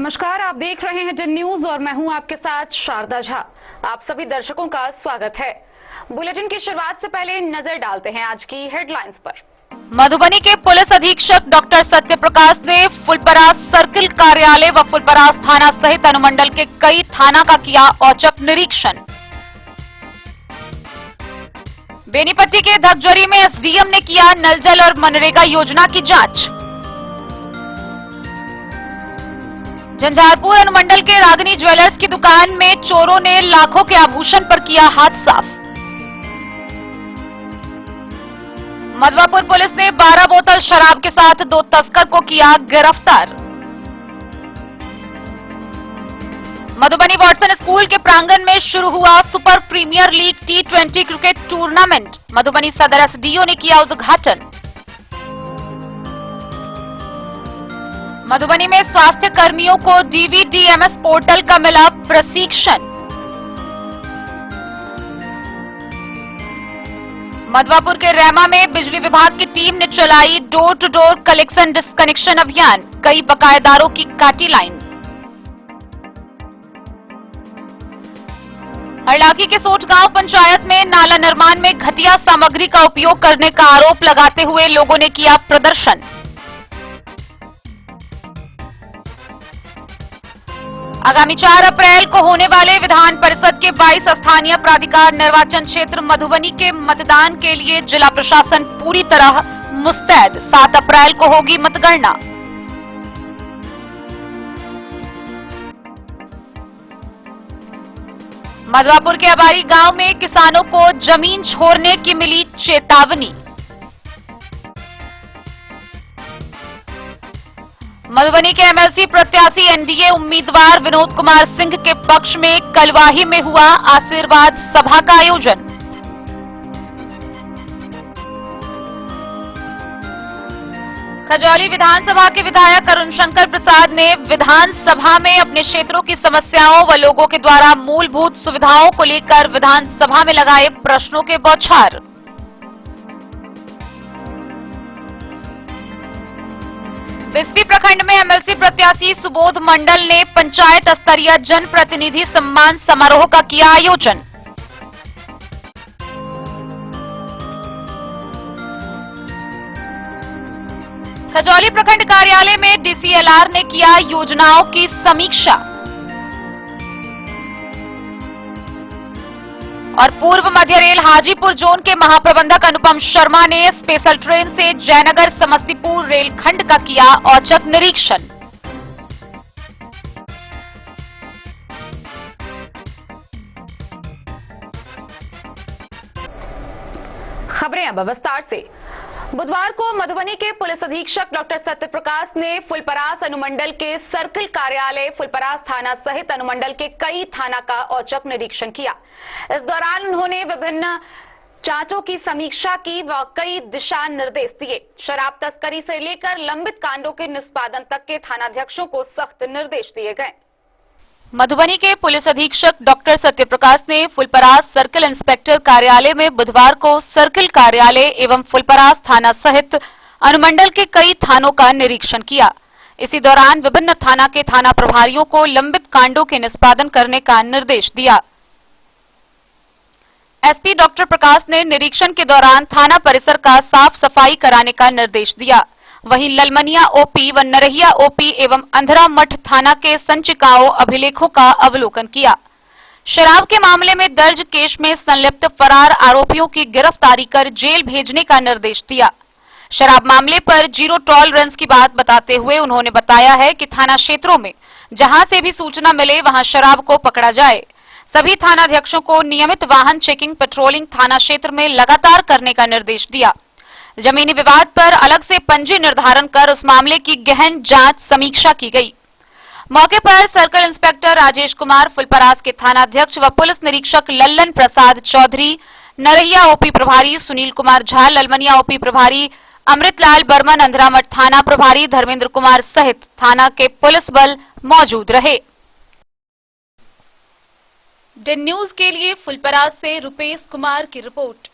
नमस्कार, आप देख रहे हैं डन न्यूज और मैं हूं आपके साथ शारदा झा। आप सभी दर्शकों का स्वागत है। बुलेटिन की शुरुआत से पहले नजर डालते हैं आज की हेडलाइंस पर। मधुबनी के पुलिस अधीक्षक डॉक्टर सत्यप्रकाश ने फुलपरास सर्किल कार्यालय व फुलपरास थाना सहित अनुमंडल के कई थाना का किया औचक निरीक्षण। बेनीपट्टी के धकजरी में एसडीएम ने किया नल जल और मनरेगा योजना की जांच। झंझारपुर अनुमंडल के रागिनी ज्वेलर्स की दुकान में चोरों ने लाखों के आभूषण पर किया हाथ साफ। मधवापुर पुलिस ने 12 बोतल शराब के साथ 2 तस्कर को किया गिरफ्तार। मधुबनी वॉटसन स्कूल के प्रांगण में शुरू हुआ super premier league T20 cricket tournament. Madhubani सदर एसडीओ ने किया उद्घाटन। मधुबनी में स्वास्थ्य कर्मियों को DVDMS पोर्टल का मिला प्रशिक्षण। मधवापुर के रैमा में बिजली विभाग की टीम ने चलाई door to door collection disconnection अभियान। कई बकायेदारों की काटी लाइन। हरलाखी के सोट गांव पंचायत में नाला निर्माण में घटिया सामग्री का उपयोग करने का आरोप लगाते हुए लोगों ने किया प्रदर्शन। आगामी 4 अप्रैल को होने वाले विधान परिषद के 22 स्थानीय प्राधिकार निर्वाचन क्षेत्र मधुबनी के मतदान के लिए जिला प्रशासन पूरी तरह मुस्तैद। 7 अप्रैल को होगी मतगणना। मधवापुर के अबारी गांव में किसानों को जमीन छोड़ने की मिली चेतावनी। मधुबनी के एमएलसी प्रत्याशी एनडीए उम्मीदवार विनोद कुमार सिंह के पक्ष में कलवाही में हुआ आशीर्वाद सभा का आयोजन। खजौली विधानसभा के विधायक अरुण शंकर प्रसाद ने विधानसभा में अपने क्षेत्रों की समस्याओं व लोगों के द्वारा मूलभूत सुविधाओं को लेकर विधानसभा में लगाए प्रश्नों के बौछार। बिस्फी प्रखंड में एमएलसी प्रत्याशी सुबोध मंडल ने पंचायत स्तरीय जनप्रतिनिधि सम्मान समारोह का किया आयोजन। खजौली प्रखंड कार्यालय में डीसीएलआर ने किया योजनाओं की समीक्षा। और पूर्व मध्य रेल हाजीपुर जोन के महाप्रबंधक अनुपम शर्मा ने स्पेशल ट्रेन से जयनगर समस्तीपुर रेलखंड का किया औचक निरीक्षण। खबरें अब विस्तार से। बुधवार को मधुबनी के पुलिस अधीक्षक डॉक्टर सत्यप्रकाश ने फुलपरास अनुमंडल के सर्किल कार्यालय, फुलपरास थाना सहित अनुमंडल के कई थाना का औचक निरीक्षण किया। इस दौरान उन्होंने विभिन्न जांचों की समीक्षा की व कई दिशा निर्देश दिए। शराब तस्करी से लेकर लंबित कांडों के निष्पादन तक के थानाध्यक्षों को सख्त निर्देश दिए गए। मधुबनी के पुलिस अधीक्षक डॉक्टर सत्यप्रकाश ने फुलपरास सर्किल इंस्पेक्टर कार्यालय में बुधवार को सर्किल कार्यालय एवं फुलपरास थाना सहित अनुमंडल के कई थानों का निरीक्षण किया। इसी दौरान विभिन्न थाना के थाना प्रभारियों को लंबित कांडों के निष्पादन करने का निर्देश दिया। एसपी डॉक्टर प्रकाश ने निरीक्षण के दौरान थाना परिसर का साफ सफाई कराने का निर्देश दिया। वहीं ललमनिया ओपी व नरहिया ओपी एवं अंधरा मठ थाना के संचिकाओं अभिलेखों का अवलोकन किया। शराब के मामले में दर्ज केस में संलिप्त फरार आरोपियों की गिरफ्तारी कर जेल भेजने का निर्देश दिया। शराब मामले पर जीरो टॉलरेंस की बात बताते हुए उन्होंने बताया है कि थाना क्षेत्रों में जहां से भी सूचना मिले वहां शराब को पकड़ा जाए। सभी थानाध्यक्षों को नियमित वाहन चेकिंग पेट्रोलिंग थाना क्षेत्र में लगातार करने का निर्देश दिया। जमीनी विवाद पर अलग से पंजी निर्धारण कर उस मामले की गहन जांच समीक्षा की गई। मौके पर सर्किल इंस्पेक्टर राजेश कुमार, फुलपरास के थानाध्यक्ष व पुलिस निरीक्षक लल्लन प्रसाद चौधरी, नरहिया ओपी प्रभारी सुनील कुमार झा, ललमनिया ओपी प्रभारी अमृतलाल बर्मन, अंधरामठ थाना प्रभारी धर्मेंद्र कुमार सहित थाना के पुलिस बल मौजूद रहे। डन न्यूज के लिए फुलपरास से रुपेश कुमार की रिपोर्ट।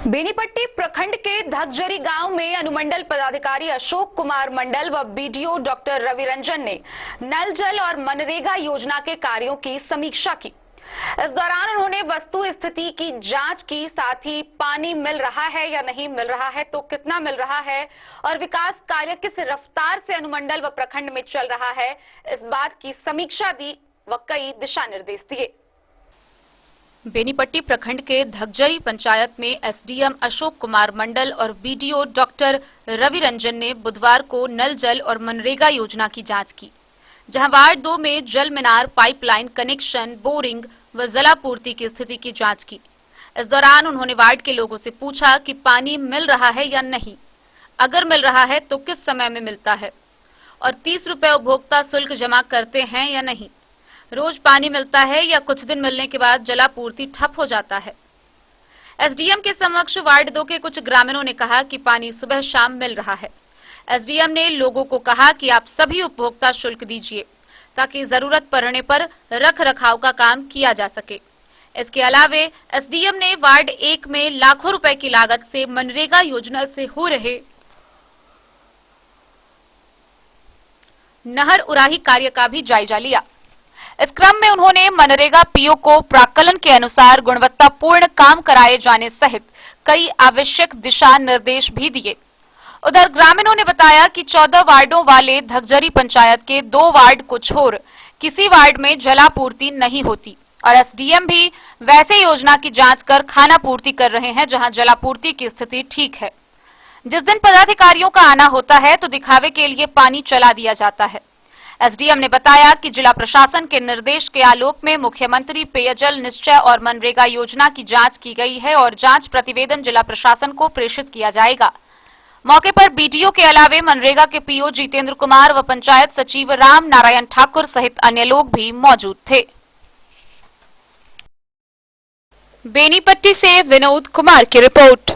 बेनीपट्टी प्रखंड के धगजरी गांव में अनुमंडल पदाधिकारी अशोक कुमार मंडल व बीडीओ डॉक्टर रवि रंजन ने नल जल और मनरेगा योजना के कार्यों की समीक्षा की। इस दौरान उन्होंने वस्तु स्थिति की जांच की, साथ ही पानी मिल रहा है या नहीं मिल रहा है तो कितना मिल रहा है और विकास कार्य किस रफ्तार से अनुमंडल व प्रखंड में चल रहा है, इस बात की समीक्षा दी व कई दिशा निर्देश दिए। बेनीपट्टी प्रखंड के धगजरी पंचायत में एसडीएम अशोक कुमार मंडल और बीडीओ डॉक्टर रवि रंजन ने बुधवार को नल जल और मनरेगा योजना की जांच की, जहां वार्ड 2 में जल मीनार, पाइपलाइन कनेक्शन, बोरिंग व जलापूर्ति की स्थिति की जांच की। इस दौरान उन्होंने वार्ड के लोगों से पूछा कि पानी मिल रहा है या नहीं, अगर मिल रहा है तो किस समय में मिलता है और 30 रुपए उपभोक्ता शुल्क जमा करते हैं या नहीं, रोज पानी मिलता है या कुछ दिन मिलने के बाद जलापूर्ति ठप हो जाता है। एसडीएम के समक्ष वार्ड 2 के कुछ ग्रामीणों ने कहा कि पानी सुबह शाम मिल रहा है। एसडीएम ने लोगों को कहा कि आप सभी उपभोक्ता शुल्क दीजिए ताकि जरूरत पड़ने पर रख रखाव का काम किया जा सके। इसके अलावे एसडीएम ने वार्ड 1 में लाखों रुपए की लागत से मनरेगा योजना से हो रहे नहर उराही कार्य का भी जायजा लिया। इस क्रम में उन्होंने मनरेगा पीओ को प्राक्कलन के अनुसार गुणवत्तापूर्ण काम कराए जाने सहित कई आवश्यक दिशा निर्देश भी दिए। उधर ग्रामीणों ने बताया कि 14 वार्डों वाले धगजरी पंचायत के 2 वार्ड को छोड़ किसी वार्ड में जलापूर्ति नहीं होती और एसडीएम भी वैसे योजना की जांच कर खाना पूर्ति कर रहे हैं जहां जलापूर्ति की स्थिति ठीक है। जिस दिन पदाधिकारियों का आना होता है तो दिखावे के लिए पानी चला दिया जाता है। एसडीएम ने बताया कि जिला प्रशासन के निर्देश के आलोक में मुख्यमंत्री पेयजल निश्चय और मनरेगा योजना की जांच की गई है और जांच प्रतिवेदन जिला प्रशासन को प्रेषित किया जाएगा। मौके पर बीडीओ के अलावे मनरेगा के पीओ जितेंद्र कुमार व पंचायत सचिव राम नारायण ठाकुर सहित अन्य लोग भी मौजूद थे। बेनीपट्टी से विनोद कुमार की रिपोर्ट।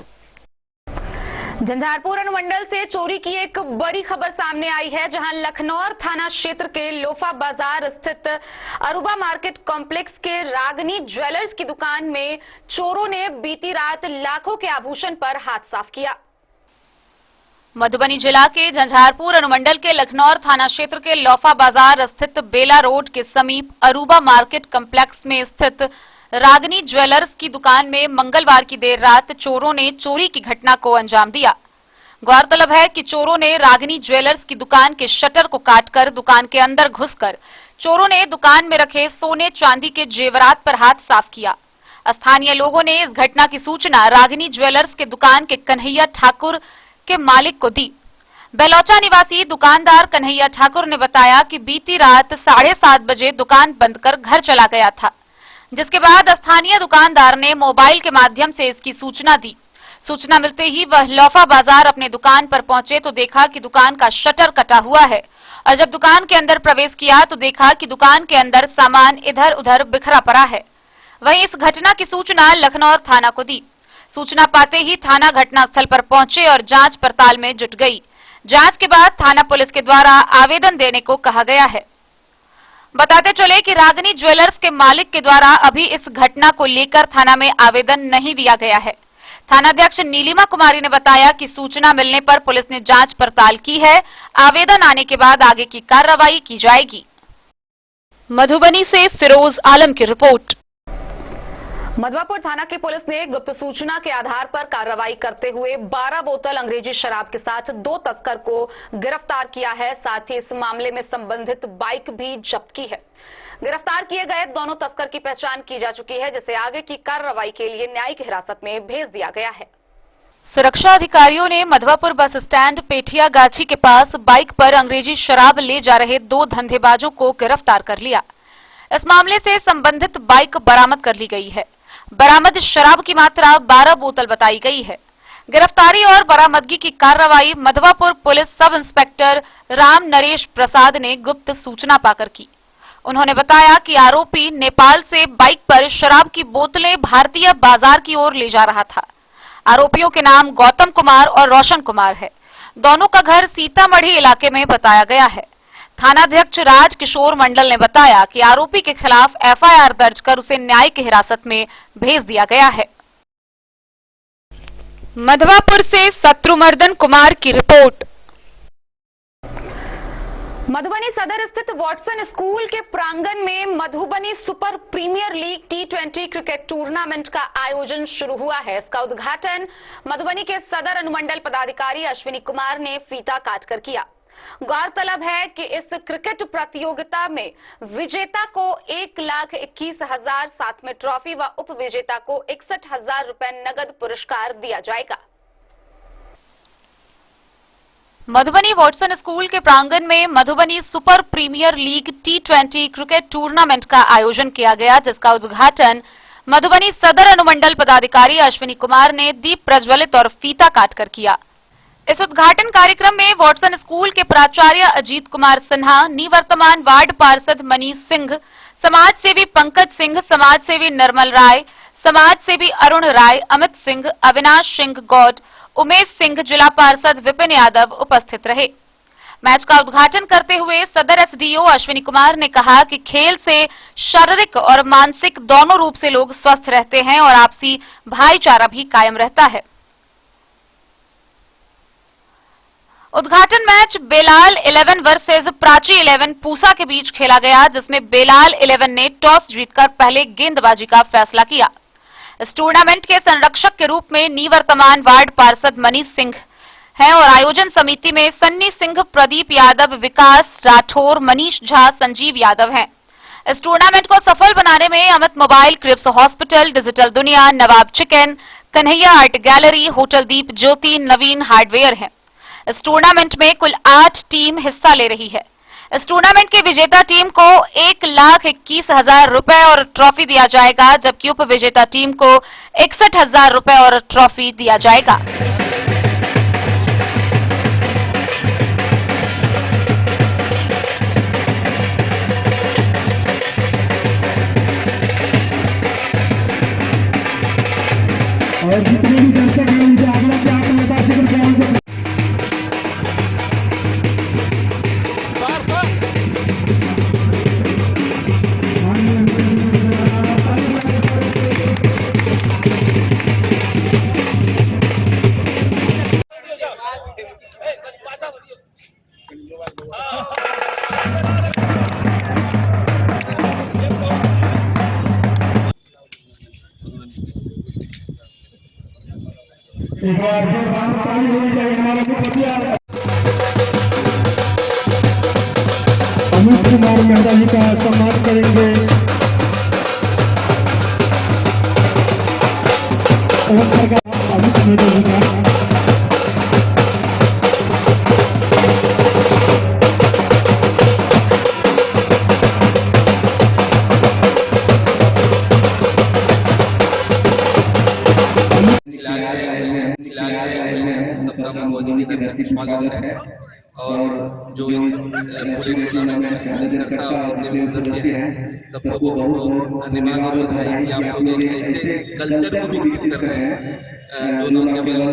झंझारपुर अनुमंडल से चोरी की एक बड़ी खबर सामने आई है, जहां लखनौर थाना क्षेत्र के लोफा बाजार स्थित अरूबा मार्केट कॉम्प्लेक्स के रागनी ज्वेलर्स की दुकान में चोरों ने बीती रात लाखों के आभूषण पर हाथ साफ किया। मधुबनी जिला के झंझारपुर अनुमंडल के लखनौर थाना क्षेत्र के लोफा बाजार स्थित बेला रोड के समीप अरूबा मार्केट कॉम्प्लेक्स में स्थित रागनी ज्वेलर्स की दुकान में मंगलवार की देर रात चोरों ने चोरी की घटना को अंजाम दिया। गौरतलब है कि चोरों ने रागनी ज्वेलर्स की दुकान के शटर को काटकर दुकान के अंदर घुसकर चोरों ने दुकान में रखे सोने चांदी के जेवरात पर हाथ साफ किया। स्थानीय लोगों ने इस घटना की सूचना रागनी ज्वेलर्स के दुकान के कन्हैया ठाकुर के मालिक को दी। बेलौचा निवासी दुकानदार कन्हैया ठाकुर ने बताया कि बीती रात 7:30 बजे दुकान बंद कर घर चला गया था, जिसके बाद स्थानीय दुकानदार ने मोबाइल के माध्यम से इसकी सूचना दी। सूचना मिलते ही वह लोफा बाजार अपने दुकान पर पहुंचे तो देखा कि दुकान का शटर कटा हुआ है और जब दुकान के अंदर प्रवेश किया तो देखा कि दुकान के अंदर सामान इधर उधर बिखरा पड़ा है। वहीं इस घटना की सूचना लखनौर थाना को दी। सूचना पाते ही थाना घटनास्थल पर पहुंचे और जांच पड़ताल में जुट गई। जांच के बाद थाना पुलिस के द्वारा आवेदन देने को कहा गया है। बताते चले कि रागनी ज्वेलर्स के मालिक के द्वारा अभी इस घटना को लेकर थाना में आवेदन नहीं दिया गया है। थानाध्यक्ष नीलिमा कुमारी ने बताया कि सूचना मिलने पर पुलिस ने जांच पड़ताल की है। आवेदन आने के बाद आगे की कार्रवाई की जाएगी। मधुबनी से फिरोज आलम की रिपोर्ट। मधवापुर थाना की पुलिस ने गुप्त सूचना के आधार पर कार्रवाई करते हुए 12 बोतल अंग्रेजी शराब के साथ 2 तस्कर को गिरफ्तार किया है। साथ ही इस मामले में संबंधित बाइक भी जब्त की है। गिरफ्तार किए गए दोनों तस्कर की पहचान की जा चुकी है, जिसे आगे की कार्रवाई के लिए न्यायिक हिरासत में भेज दिया गया है। सुरक्षा अधिकारियों ने मधवापुर बस स्टैंड पेठिया गाछी के पास बाइक पर अंग्रेजी शराब ले जा रहे 2 धंधेबाजों को गिरफ्तार कर लिया। इस मामले से संबंधित बाइक बरामद कर ली गई है। बरामद शराब की मात्रा 12 बोतल बताई गई है। गिरफ्तारी और बरामदगी की कार्रवाई Madhwapur police sub inspector Ram Naresh Prasad ने गुप्त सूचना पाकर की। उन्होंने बताया कि आरोपी नेपाल से बाइक पर शराब की बोतलें भारतीय बाजार की ओर ले जा रहा था। आरोपियों के नाम गौतम कुमार और रोशन कुमार है। दोनों का घर सीतामढ़ी इलाके में बताया गया है। थानाध्यक्ष राज किशोर मंडल ने बताया कि आरोपी के खिलाफ एफआईआर दर्ज कर उसे न्यायिक हिरासत में भेज दिया गया है। मधवापुर से शत्रुमर्दन कुमार की रिपोर्ट। मधुबनी सदर स्थित वॉटसन स्कूल के प्रांगण में Madhubani super premier league T20 cricket tournament का आयोजन शुरू हुआ है। इसका उद्घाटन मधुबनी के सदर अनुमंडल पदाधिकारी अश्विनी कुमार ने फीता काटकर किया। गौरतलब है कि इस क्रिकेट प्रतियोगिता में विजेता को 1,21,000 साथ में ट्रॉफी व उप विजेता को 61,000 रुपए नगद पुरस्कार दिया जाएगा। मधुबनी वॉटसन स्कूल के प्रांगण में Madhubani super premier league T20 cricket tournament का आयोजन किया गया, जिसका उद्घाटन मधुबनी सदर अनुमंडल पदाधिकारी अश्विनी कुमार ने दीप प्रज्वलित और फीता काटकर किया। इस उद्घाटन कार्यक्रम में वॉटसन स्कूल के प्राचार्य अजीत कुमार सिन्हा, निवर्तमान वार्ड पार्षद मनीष सिंह, समाज सेवी पंकज सिंह, समाज सेवी निर्मल राय, समाज सेवी अरुण राय, अमित सिंह, अविनाश सिंह गौड, उमेश सिंह, जिला पार्षद विपिन यादव उपस्थित रहे। मैच का उद्घाटन करते हुए सदर एसडीओ अश्विनी कुमार ने कहा कि खेल से शारीरिक और मानसिक दोनों रूप से लोग स्वस्थ रहते हैं और आपसी भाईचारा भी कायम रहता है। उद्घाटन मैच बेलाल 11 वर्सेस प्राची 11 पूसा के बीच खेला गया, जिसमें बेलाल 11 ने टॉस जीतकर पहले गेंदबाजी का फैसला किया। इस टूर्नामेंट के संरक्षक के रूप में निवर्तमान वार्ड पार्षद मनीष सिंह हैं और आयोजन समिति में सन्नी सिंह, प्रदीप यादव, विकास राठौर, मनीष झा, संजीव यादव हैं। इस टूर्नामेंट को सफल बनाने में Amit mobile, Cripps hospital, digital दुनिया, Nawab chicken, Kanhaiya art gallery, hotel Deep Jyoti, Naveen hardware हैं। इस टूर्नामेंट में कुल 8 टीम हिस्सा ले रही है। इस टूर्नामेंट की विजेता टीम को 1,21,000 रुपए और ट्रॉफी दिया जाएगा, जबकि उप विजेता टीम को 61,000 रुपए और ट्रॉफी दिया जाएगा। और जितने भी दर्शक हैं उनसे आग्रह से आप मुतासिर करें। एक बार फिर ताली होनी चाहिए हमारे मुखिया अमित कुमार मेहता जी का सम्मान करेंगे। अमित मेहता जी का स्वागत है। और जो इस पूरे टूर्नामेंट का आयोजनकर्ता और सदस्य हैं, सबको बहुत बहुत धन्यवाद और बधाई कि आप लोग एक ऐसे कल्चर को विकसित कर रहे हैं जो न केवल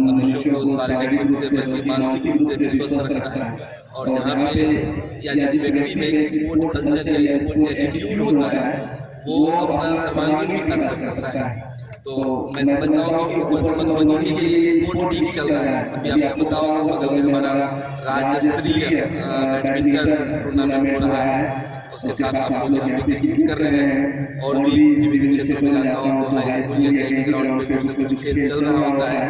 मनुष्यों को शारीरिक रूप से बल्कि मानसिक रूप से भी स्वस्थ रखता है। और जहाँ पे या जिस व्यक्ति में एक स्पोर्ट कल्चर या स्पोर्ट एटीट्यूड होता है, वो अपना सर्वांगीण विकास कर सकता है। तो मैं समझता हूँ कि मधुबनी के लिए स्पोर्ट लीग चल रहा है। अभी आपको बताओ बगल में हमारा राज्य स्तरीय बैडमिंटन टूर्नामेंट हो रहा है, उसके साथ आप लोग यहाँ पे क्रिकेट कर रहे हैं और भी विभिन्न क्षेत्रों में जाता हूँ तो हाई स्कूल या कहीं ग्राउंड पे कुछ न कुछ खेल चल रहा होता है।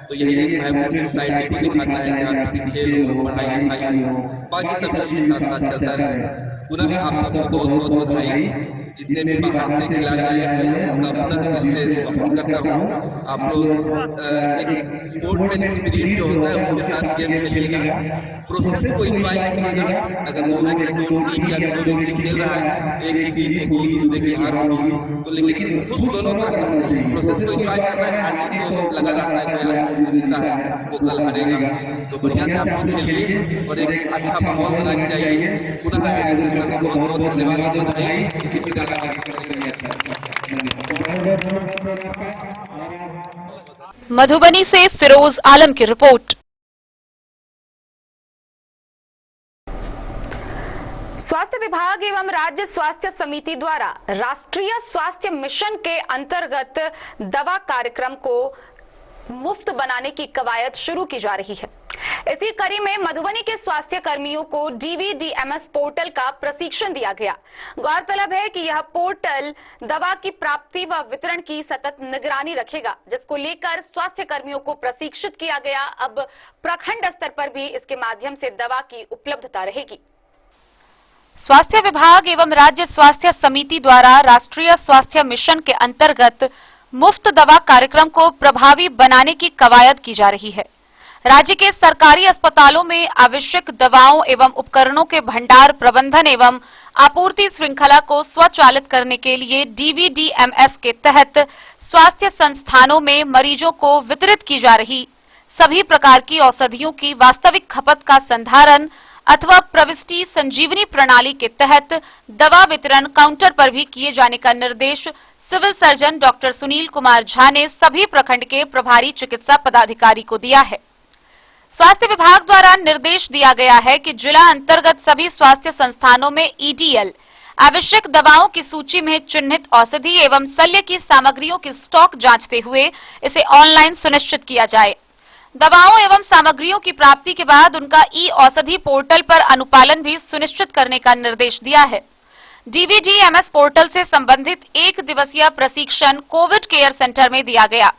तो यही एक वाइब्रेंट सोसाइटी को दिखाता है जहाँ पे खेल हो, पढ़ाई लिखाई हो, बाकी सब चीज साथ साथ चलता है। पुनः आप सबको बहुत बहुत बधाई। जितने भी बाहर से खिलाड़ी आए हैं उनका पुनः दिल से स्वागत करता हूँ। आप लोग एक स्पोर्ट में स्पिरिट जो होता है उनके साथ गेम खेलिएगा, प्रोसेस को एंजॉय कीजिएगा। अगर दो टीम या दो व्यक्ति खेल रहा है, एक की जीत होगी दूसरे की हार होगी, तो लेकिन खुश दोनों का रहना चाहिए। प्रोसेस को एंजॉय करना है, हार तो लगा रहता है, कोई आज जीतता है वो कल हारेगा। तो बढ़िया से आप लोग खेलिए और एक अच्छा माहौल बनाना चाहिए। पुनः बहुत बहुत धन्यवाद और बधाई। इसी प्रकार मधुबनी से फिरोज आलम की रिपोर्ट। स्वास्थ्य विभाग एवं राज्य स्वास्थ्य समिति द्वारा राष्ट्रीय स्वास्थ्य मिशन के अंतर्गत दवा कार्यक्रम को मुफ्त बनाने की कवायद शुरू की जा रही है। इसी कड़ी में मधुबनी के स्वास्थ्य कर्मियों को DVDMS पोर्टल का प्रशिक्षण दिया गया। गौरतलब है कि यह पोर्टल दवा की प्राप्ति व वितरण की सतत निगरानी रखेगा, जिसको लेकर स्वास्थ्य कर्मियों को प्रशिक्षित किया गया। अब प्रखंड स्तर पर भी इसके माध्यम से दवा की उपलब्धता रहेगी। स्वास्थ्य विभाग एवं राज्य स्वास्थ्य समिति द्वारा राष्ट्रीय स्वास्थ्य मिशन के अंतर्गत मुफ्त दवा कार्यक्रम को प्रभावी बनाने की कवायद की जा रही है। राज्य के सरकारी अस्पतालों में आवश्यक दवाओं एवं उपकरणों के भंडार प्रबंधन एवं आपूर्ति श्रृंखला को स्वचालित करने के लिए DVDMS के तहत स्वास्थ्य संस्थानों में मरीजों को वितरित की जा रही सभी प्रकार की औषधियों की वास्तविक खपत का संधारण अथवा प्रविष्टि संजीवनी प्रणाली के तहत दवा वितरण काउंटर पर भी किए जाने का निर्देश civil surgeon doctor Sunil Kumar Jha ने सभी प्रखंड के प्रभारी चिकित्सा पदाधिकारी को दिया है। स्वास्थ्य विभाग द्वारा निर्देश दिया गया है कि जिला अंतर्गत सभी स्वास्थ्य संस्थानों में EDL आवश्यक दवाओं की सूची में चिन्हित औषधि एवं शल्य की सामग्रियों की स्टॉक जांचते हुए इसे ऑनलाइन सुनिश्चित किया जाए। दवाओं एवं सामग्रियों की प्राप्ति के बाद उनका ई-औषधि पोर्टल पर अनुपालन भी सुनिश्चित करने का निर्देश दिया है। DVDMS पोर्टल से संबंधित 1 दिवसीय प्रशिक्षण कोविड केयर सेंटर में दिया गया,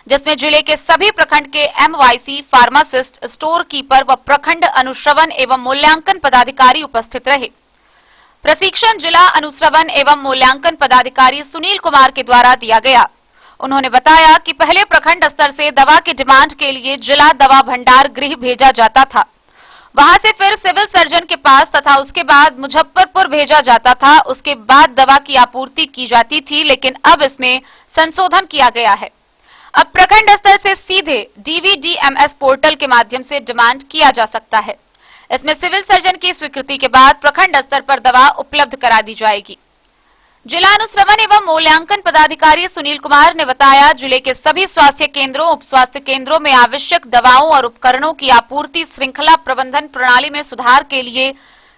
जिसमें जिले के सभी प्रखंड के MYC, फार्मासिस्ट, स्टोर कीपर व प्रखंड अनुश्रवण एवं मूल्यांकन पदाधिकारी उपस्थित रहे। प्रशिक्षण जिला अनुश्रवण एवं मूल्यांकन पदाधिकारी सुनील कुमार के द्वारा दिया गया। उन्होंने बताया कि पहले प्रखंड स्तर से दवा की डिमांड के लिए जिला दवा भंडार गृह भेजा जाता था, वहां से फिर सिविल सर्जन के पास तथा उसके बाद मुजफ्फरपुर भेजा जाता था। उसके बाद दवा की आपूर्ति की जाती थी, लेकिन अब इसमें संशोधन किया गया है। अब प्रखंड स्तर से सीधे DVDMS पोर्टल के माध्यम से डिमांड किया जा सकता है। इसमें सिविल सर्जन की स्वीकृति के बाद प्रखंड स्तर पर दवा उपलब्ध करा दी जाएगी। जिला अनुश्रवण एवं मूल्यांकन पदाधिकारी सुनील कुमार ने बताया, जिले के सभी स्वास्थ्य केंद्रों, उप स्वास्थ्य केंद्रों में आवश्यक दवाओं और उपकरणों की आपूर्ति श्रृंखला प्रबंधन प्रणाली में सुधार के लिए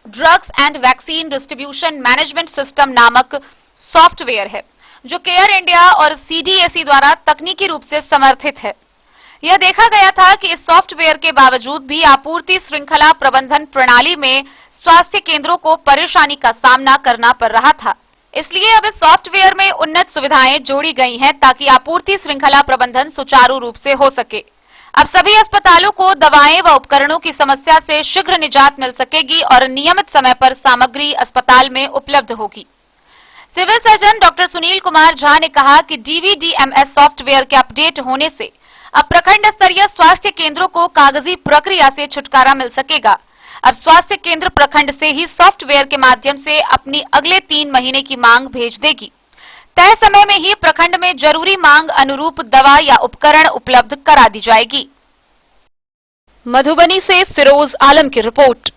drugs and vaccine distribution management system नामक सॉफ्टवेयर है, जो केयर इंडिया और CDAC द्वारा तकनीकी रूप से समर्थित है। यह देखा गया था कि इस सॉफ्टवेयर के बावजूद भी आपूर्ति श्रृंखला प्रबंधन प्रणाली में स्वास्थ्य केंद्रों को परेशानी का सामना करना पड़ रहा था। इसलिए अब इस सॉफ्टवेयर में उन्नत सुविधाएं जोड़ी गई हैं ताकि आपूर्ति श्रृंखला प्रबंधन सुचारू रूप से हो सके। अब सभी अस्पतालों को दवाएं व उपकरणों की समस्या से शीघ्र निजात मिल सकेगी और नियमित समय पर सामग्री अस्पताल में उपलब्ध होगी। Civil surgeon doctor Sunil Kumar Jha ने कहा कि DVDMS सॉफ्टवेयर के अपडेट होने से अब प्रखंड स्तरीय स्वास्थ्य केंद्रों को कागजी प्रक्रिया से छुटकारा मिल सकेगा। अब स्वास्थ्य केंद्र प्रखंड से ही सॉफ्टवेयर के माध्यम से अपनी अगले 3 महीने की मांग भेज देगी। तय समय में ही प्रखंड में जरूरी मांग अनुरूप दवा या उपकरण उपलब्ध करा दी जाएगी। मधुबनी से फिरोज आलम की रिपोर्ट।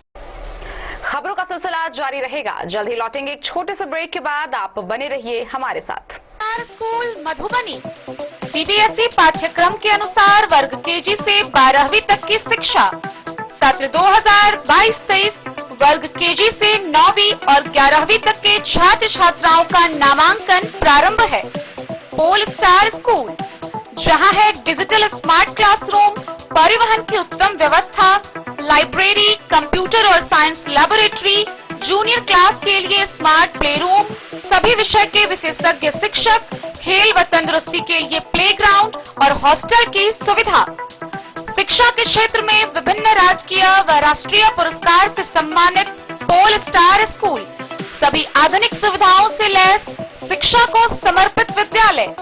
खबरों का सिलसिला जारी रहेगा। जल्द ही लौटेंगे एक छोटे से ब्रेक के बाद। आप बने रहिए हमारे साथ। स्कूल मधुबनी CBSE पाठ्यक्रम के अनुसार वर्ग KG से 12वीं तक की शिक्षा। सत्र 2022-23 वर्ग KG से 9वीं और 11वीं तक के छात्र छात्राओं का नामांकन प्रारंभ है। पोल स्टार स्कूल, जहां है डिजिटल स्मार्ट क्लासरूम, परिवहन की उत्तम व्यवस्था, लाइब्रेरी, कंप्यूटर और साइंस लैबोरेटरी, जूनियर क्लास के लिए स्मार्ट प्ले रूम, सभी विषय के विशेषज्ञ शिक्षक, खेल व तंदुरुस्ती के लिए प्लेग्राउंड और हॉस्टल की सुविधा। शिक्षा के क्षेत्र में विभिन्न राजकीय व राष्ट्रीय पुरस्कार से सम्मानित पोल स्टार स्कूल, सभी आधुनिक सुविधाओं से लैस, शिक्षा को समर्पित विद्यालय,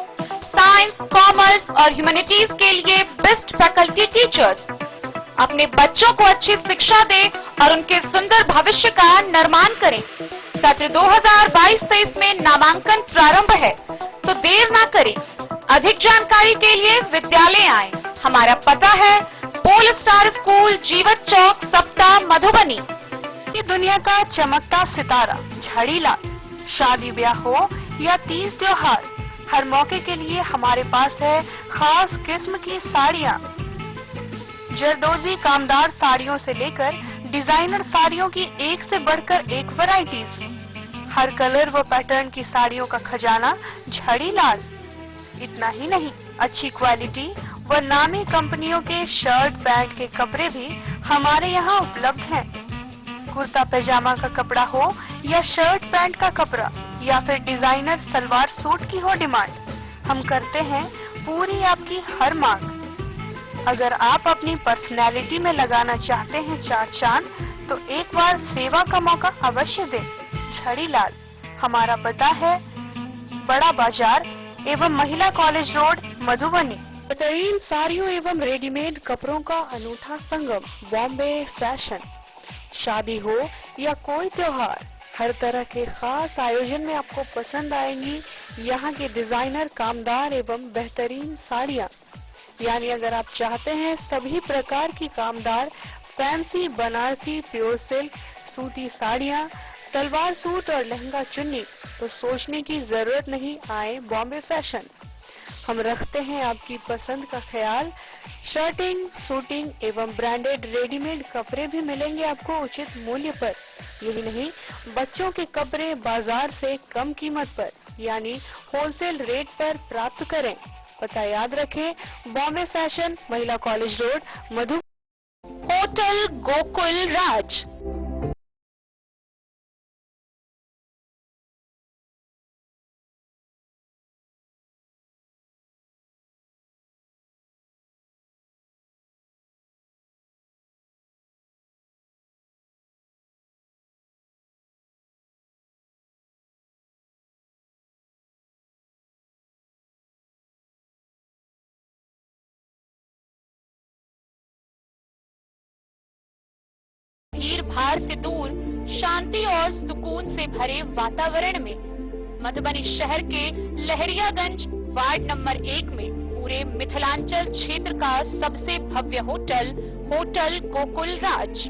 साइंस, कॉमर्स और ह्यूमैनिटीज के लिए बेस्ट फैकल्टी टीचर्स। अपने बच्चों को अच्छी शिक्षा दें और उनके सुंदर भविष्य का निर्माण करें। सत्र 2022-23 में नामांकन प्रारंभ है, तो देर ना करें। अधिक जानकारी के लिए विद्यालय आएं। हमारा पता है पोल स्टार स्कूल, जीवत चौक, सप्ताह, मधुबनी। ये दुनिया का चमकता सितारा झाड़ीलाल। शादी ब्याह हो या तीज त्योहार, हर मौके के लिए हमारे पास है खास किस्म की साड़ियाँ। जरदोजी कामदार साड़ियों से लेकर डिजाइनर साड़ियों की एक से बढ़कर एक वैरायटीज। हर कलर व पैटर्न की साड़ियों का खजाना झाड़ीलाल। इतना ही नहीं, अच्छी क्वालिटी व नामी कंपनियों के शर्ट पैंट के कपड़े भी हमारे यहाँ उपलब्ध हैं। कुर्ता पैजामा का कपड़ा हो या शर्ट पैंट का कपड़ा या फिर डिजाइनर सलवार सूट की हो डिमांड, हम करते हैं पूरी आपकी हर मांग। अगर आप अपनी पर्सनैलिटी में लगाना चाहते हैं चार चांद तो एक बार सेवा का मौका अवश्य दें। छड़ीलाल, हमारा पता है बड़ा बाजार एवं महिला कॉलेज रोड, मधुबनी। बेहतरीन साड़ियों एवं रेडीमेड कपड़ों का अनूठा संगम, बॉम्बे फैशन। शादी हो या कोई त्योहार, हर तरह के खास आयोजन में आपको पसंद आएंगी यहाँ के डिजाइनर कामदार एवं बेहतरीन साड़ियाँ। यानी अगर आप चाहते हैं सभी प्रकार की कामदार फैंसी बनारसी प्योर सिल्क सूती साड़ियाँ, सलवार सूट और लहंगा चुन्नी, तो सोचने की जरूरत नहीं, आए बॉम्बे फैशन। हम रखते हैं आपकी पसंद का ख्याल। शर्टिंग, सूटिंग एवं ब्रांडेड रेडीमेड कपड़े भी मिलेंगे आपको उचित मूल्य पर। यही नहीं, बच्चों के कपड़े बाजार से कम कीमत पर यानी होलसेल रेट पर प्राप्त करें। पता याद रखें, बॉम्बे फैशन, महिला कॉलेज रोड, मधु। होटल गोकुल राज। भीड़ भाड़ से दूर, शांति और सुकून से भरे वातावरण में मधुबनी शहर के लहरियागंज वार्ड नंबर 1 में पूरे मिथिलांचल क्षेत्र का सबसे भव्य होटल, होटल गोकुल राज।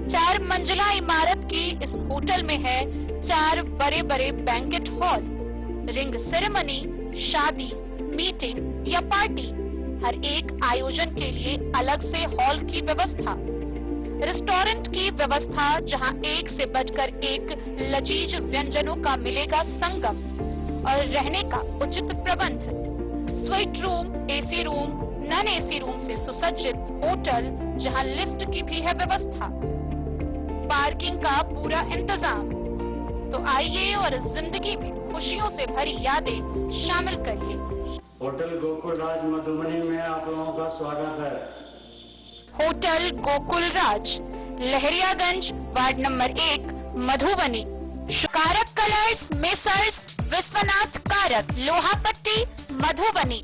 4 मंजिला इमारत की इस होटल में है 4 बड़े बड़े बैंकेट हॉल, रिंग सेरेमनी, शादी, मीटिंग या पार्टी, हर एक आयोजन के लिए अलग से हॉल की व्यवस्था, रेस्टोरेंट की व्यवस्था जहां एक से बढ़कर एक लजीज व्यंजनों का मिलेगा संगम, और रहने का उचित प्रबंध, suite room, AC room, non AC room से सुसज्जित होटल जहां लिफ्ट की भी है व्यवस्था, पार्किंग का पूरा इंतजाम। तो आइए और जिंदगी में खुशियों से भरी यादें शामिल करिए। होटल गोकुल राज मधुबनी में आप लोगों का स्वागत है। होटल गोकुल राज, लहरियागंज वार्ड नंबर 1, मधुबनी। कारक कलर्स, मेसर्स विश्वनाथ कारक, लोहापट्टी, मधुबनी।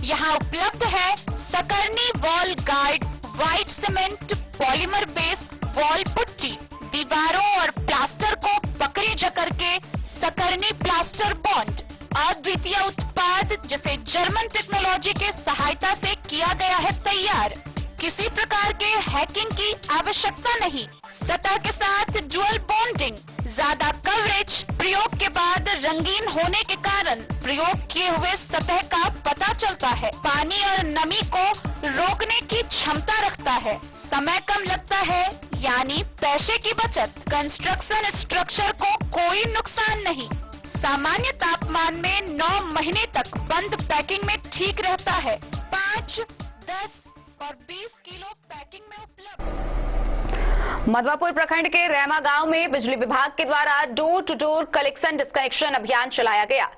यहाँ उपलब्ध है सकरनी wall guard, white cement, polymer base wall putty, दीवारों और प्लास्टर को पकड़े जकड़ के सकरनी प्लास्टर बॉन्ड, अद्वितीय उत्पाद जिसे जर्मन टेक्नोलॉजी के सहायता से किया गया है तैयार। किसी प्रकार के हैकिंग की आवश्यकता नहीं। सतह के साथ डुअल बॉन्डिंग, ज्यादा कवरेज, प्रयोग के बाद रंगीन होने के कारण प्रयोग किए हुए सतह का पता चलता है। पानी और नमी को रोकने की क्षमता रखता है। समय कम लगता है यानी पैसे की बचत। कंस्ट्रक्शन स्ट्रक्चर को कोई नुकसान नहीं। सामान्य तापमान में 9 महीने तक बंद पैकिंग में ठीक रहता है। 5, 10 और 20 किलो पैकिंग में उपलब्ध। मधवापुर प्रखंड के रैमा गांव में बिजली विभाग के द्वारा door to door collection disconnection अभियान चलाया गया।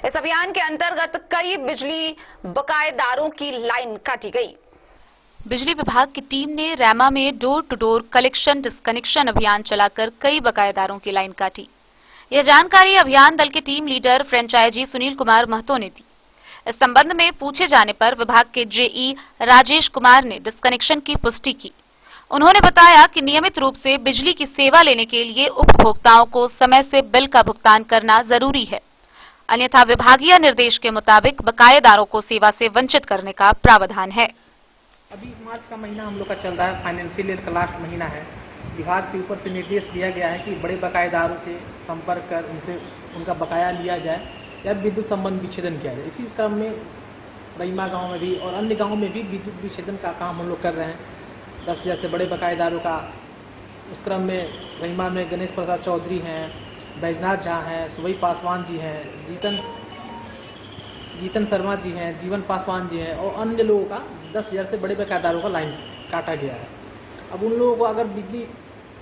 इस अभियान के अंतर्गत कई बिजली बकायेदारों की लाइन काटी गई। बिजली विभाग की टीम ने रैमा में door to door collection disconnection अभियान चलाकर कई बकायेदारों की लाइन काटी। यह जानकारी अभियान दल के team leader franchisee Sunil Kumar Mahto ने दी। इस संबंध में पूछे जाने पर विभाग के जेई राजेश कुमार ने डिस्कनेक्शन की पुष्टि की। उन्होंने बताया कि नियमित रूप से बिजली की सेवा लेने के लिए उपभोक्ताओं को समय से बिल का भुगतान करना जरूरी है, अन्यथा विभागीय निर्देश के मुताबिक बकायेदारों को सेवा से वंचित करने का प्रावधान है। अभी मार्च का महीना हम लोग का चल रहा है, फाइनेंशियल ईयर का लास्ट महीना है। विभाग से ऊपर से निर्देश दिया गया है कि बड़े बकायेदारों से संपर्क कर उनसे उनका बकाया लिया जाए या विद्युत संबंध विच्छेदन किया जाए। इसी क्रम में रईमा गांव में भी और अन्य गांवों में भी विद्युत विच्छेदन का काम हम लोग कर रहे हैं। 10,000 से बड़े बकायेदारों का। उस क्रम में रईमा में गणेश प्रसाद चौधरी हैं, बैजनाथ झा हैं, सुबई पासवान जी हैं, जीतन जीतन शर्मा जी हैं, जीवन पासवान जी हैं और अन्य लोगों का 10,000 से बड़े बकायेदारों का लाइन काटा गया है। अब उन लोगों को अगर बिजली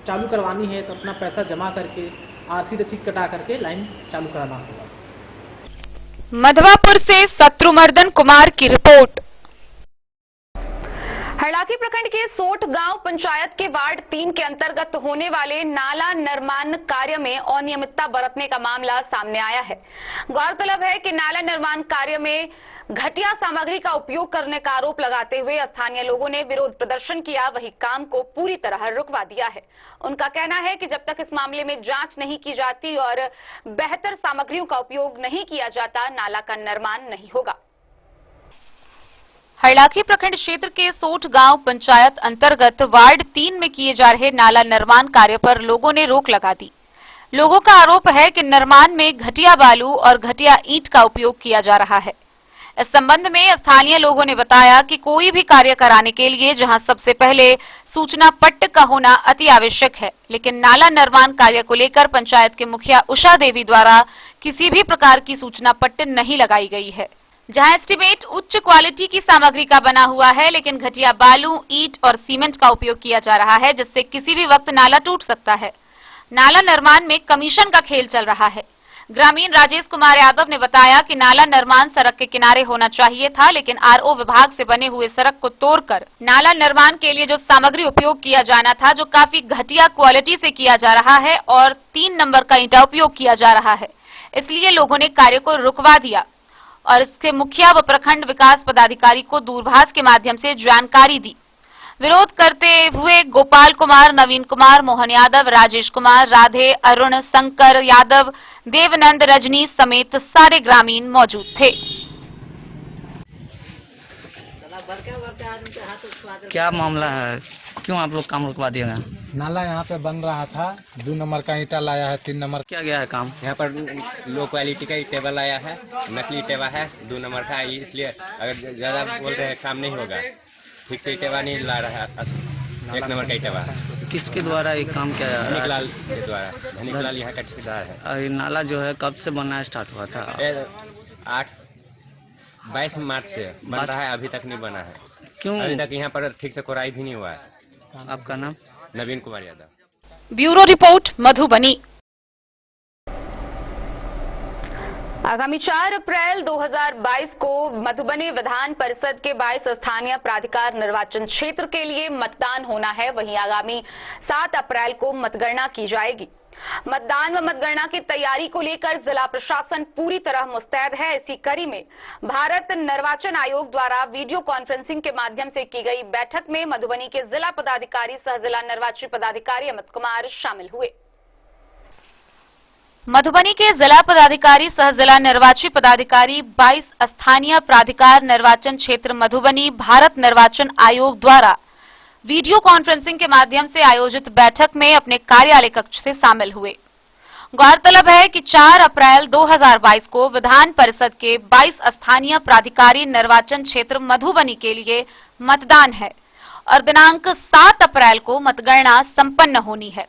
चालू करवानी है तो अपना पैसा जमा करके आरसी रसीद कटा करके लाइन चालू कराना होगा। मधवापुर से शत्रुमर्दन कुमार की रिपोर्ट। हरलाखी प्रखंड के सोठ गांव पंचायत के वार्ड 3 के अंतर्गत होने वाले नाला निर्माण कार्य में अनियमितता बरतने का मामला सामने आया है। गौरतलब है कि नाला निर्माण कार्य में घटिया सामग्री का उपयोग करने का आरोप लगाते हुए स्थानीय लोगों ने विरोध प्रदर्शन किया, वही काम को पूरी तरह रुकवा दिया है। उनका कहना है कि जब तक इस मामले में जांच नहीं की जाती और बेहतर सामग्रियों का उपयोग नहीं किया जाता, नाला का निर्माण नहीं होगा। हरलाखी प्रखंड क्षेत्र के सोठ गांव पंचायत अंतर्गत वार्ड 3 में किए जा रहे नाला निर्माण कार्य पर लोगों ने रोक लगा दी। लोगों का आरोप है कि निर्माण में घटिया बालू और घटिया ईंट का उपयोग किया जा रहा है। इस संबंध में स्थानीय लोगों ने बताया कि कोई भी कार्य कराने के लिए जहां सबसे पहले सूचना पट्ट का होना अति आवश्यक है, लेकिन नाला निर्माण कार्य को लेकर पंचायत के मुखिया उषा देवी द्वारा किसी भी प्रकार की सूचना पट्ट नहीं लगाई गई है। जहां एस्टीमेट उच्च क्वालिटी की सामग्री का बना हुआ है, लेकिन घटिया बालू, ईंट और सीमेंट का उपयोग किया जा रहा है, जिससे किसी भी वक्त नाला टूट सकता है। नाला निर्माण में कमीशन का खेल चल रहा है। ग्रामीण राजेश कुमार यादव ने बताया कि नाला निर्माण सड़क के किनारे होना चाहिए था, लेकिन आरओ विभाग से बने हुए सड़क को तोड़कर नाला निर्माण के लिए जो सामग्री उपयोग किया जाना था, जो काफी घटिया क्वालिटी से किया जा रहा है और 3 नंबर का ईंटा उपयोग किया जा रहा है, इसलिए लोगों ने कार्य को रुकवा दिया और इसके मुखिया व प्रखंड विकास पदाधिकारी को दूरभाष के माध्यम से जानकारी दी। विरोध करते हुए गोपाल कुमार, नवीन कुमार, मोहन यादव, राजेश कुमार, राधे, अरुण, शंकर यादव, देवनंद, रजनी समेत सारे ग्रामीण मौजूद थे। क्या मामला है, क्यों आप लोग काम रुकवा दिए? नाला यहाँ पे बन रहा था, 2 नंबर का ईंटा लाया है, 3 नंबर क्या गया है काम? यहाँ पर लो क्वालिटी का टेबल आया है, नकली टेबल है, 2 नंबर का, इसलिए अगर ज्यादा बोल रहे हैं काम नहीं होगा। ठीक से टेबल नहीं ला रहा है, 1 नंबर का टेबल। किसके द्वारा ये काम किया जा रहा है? धनिकलाल के द्वारा। धनिकलाल यहाँ का ठेकेदार है। और ये नाला जो है कब से बनना स्टार्ट हुआ था? 22 मार्च से बन रहा है, अभी तक नहीं बना है। क्यों? अभी तक यहाँ पर ठीक से कोराई भी नहीं हुआ है। आपका नाम? नवीन कुमार यादव। Bureau report, Madhubani. आगामी 4 अप्रैल 2022 को मधुबनी विधान परिषद के 22 स्थानीय प्राधिकार निर्वाचन क्षेत्र के लिए मतदान होना है। वहीं आगामी 7 अप्रैल को मतगणना की जाएगी। मतदान व मतगणना की तैयारी को लेकर जिला प्रशासन पूरी तरह मुस्तैद है। इसी कड़ी में भारत निर्वाचन आयोग द्वारा वीडियो कॉन्फ्रेंसिंग के माध्यम से की गई बैठक में मधुबनी के जिला पदाधिकारी सह जिला निर्वाची पदाधिकारी अमित कुमार शामिल हुए। मधुबनी के जिला पदाधिकारी सह जिला निर्वाची पदाधिकारी 22 स्थानीय प्राधिकार निर्वाचन क्षेत्र मधुबनी भारत निर्वाचन आयोग द्वारा वीडियो कॉन्फ्रेंसिंग के माध्यम से आयोजित बैठक में अपने कार्यालय कक्ष से शामिल हुए। गौरतलब है कि 4 अप्रैल 2022 को विधान परिषद के 22 स्थानीय प्राधिकारी निर्वाचन क्षेत्र मधुबनी के लिए मतदान है और दिनांक 7 अप्रैल को मतगणना संपन्न होनी है।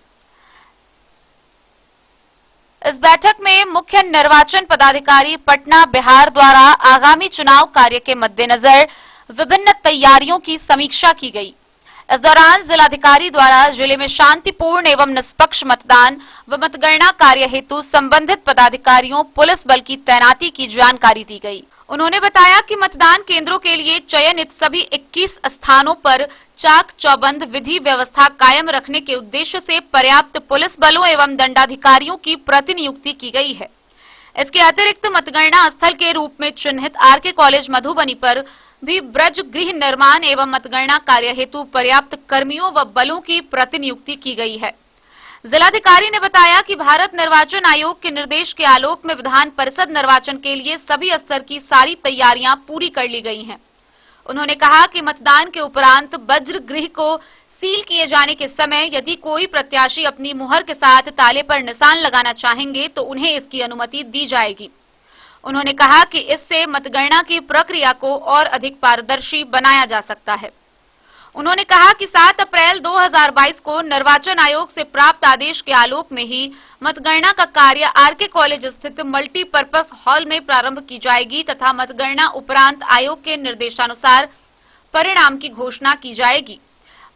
इस बैठक में मुख्य निर्वाचन पदाधिकारी पटना बिहार द्वारा आगामी चुनाव कार्य के मद्देनजर विभिन्न तैयारियों की समीक्षा की गई। इस दौरान जिलाधिकारी द्वारा जिले में शांतिपूर्ण एवं निष्पक्ष मतदान व मतगणना कार्य हेतु संबंधित पदाधिकारियों, पुलिस बल की तैनाती की जानकारी दी गई। उन्होंने बताया कि मतदान केंद्रों के लिए चयनित सभी 21 स्थानों पर चाक चौबंद विधि व्यवस्था कायम रखने के उद्देश्य से पर्याप्त पुलिस बलों एवं दंडाधिकारियों की प्रतिनियुक्ति की गई है। इसके अतिरिक्त मतगणना स्थल के रूप में चिन्हित आरके कॉलेज मधुबनी पर भी ब्रज गृह निर्माण एवं मतगणना कार्य हेतु पर्याप्त कर्मियों व बलों की प्रतिनियुक्ति की गई है। जिलाधिकारी ने बताया कि भारत निर्वाचन आयोग के निर्देश के आलोक में विधान परिषद निर्वाचन के लिए सभी स्तर की सारी तैयारियां पूरी कर ली गई हैं। उन्होंने कहा कि मतदान के उपरांत वज्र गृह को सील किए जाने के समय यदि कोई प्रत्याशी अपनी मुहर के साथ ताले पर निशान लगाना चाहेंगे तो उन्हें इसकी अनुमति दी जाएगी। उन्होंने कहा कि इससे मतगणना की प्रक्रिया को और अधिक पारदर्शी बनाया जा सकता है। उन्होंने कहा कि 7 अप्रैल 2022 को निर्वाचन आयोग से प्राप्त आदेश के आलोक में ही मतगणना का कार्य आरके कॉलेज स्थित मल्टीपर्पज हॉल में प्रारंभ की जाएगी तथा मतगणना उपरांत आयोग के निर्देशानुसार परिणाम की घोषणा की जाएगी।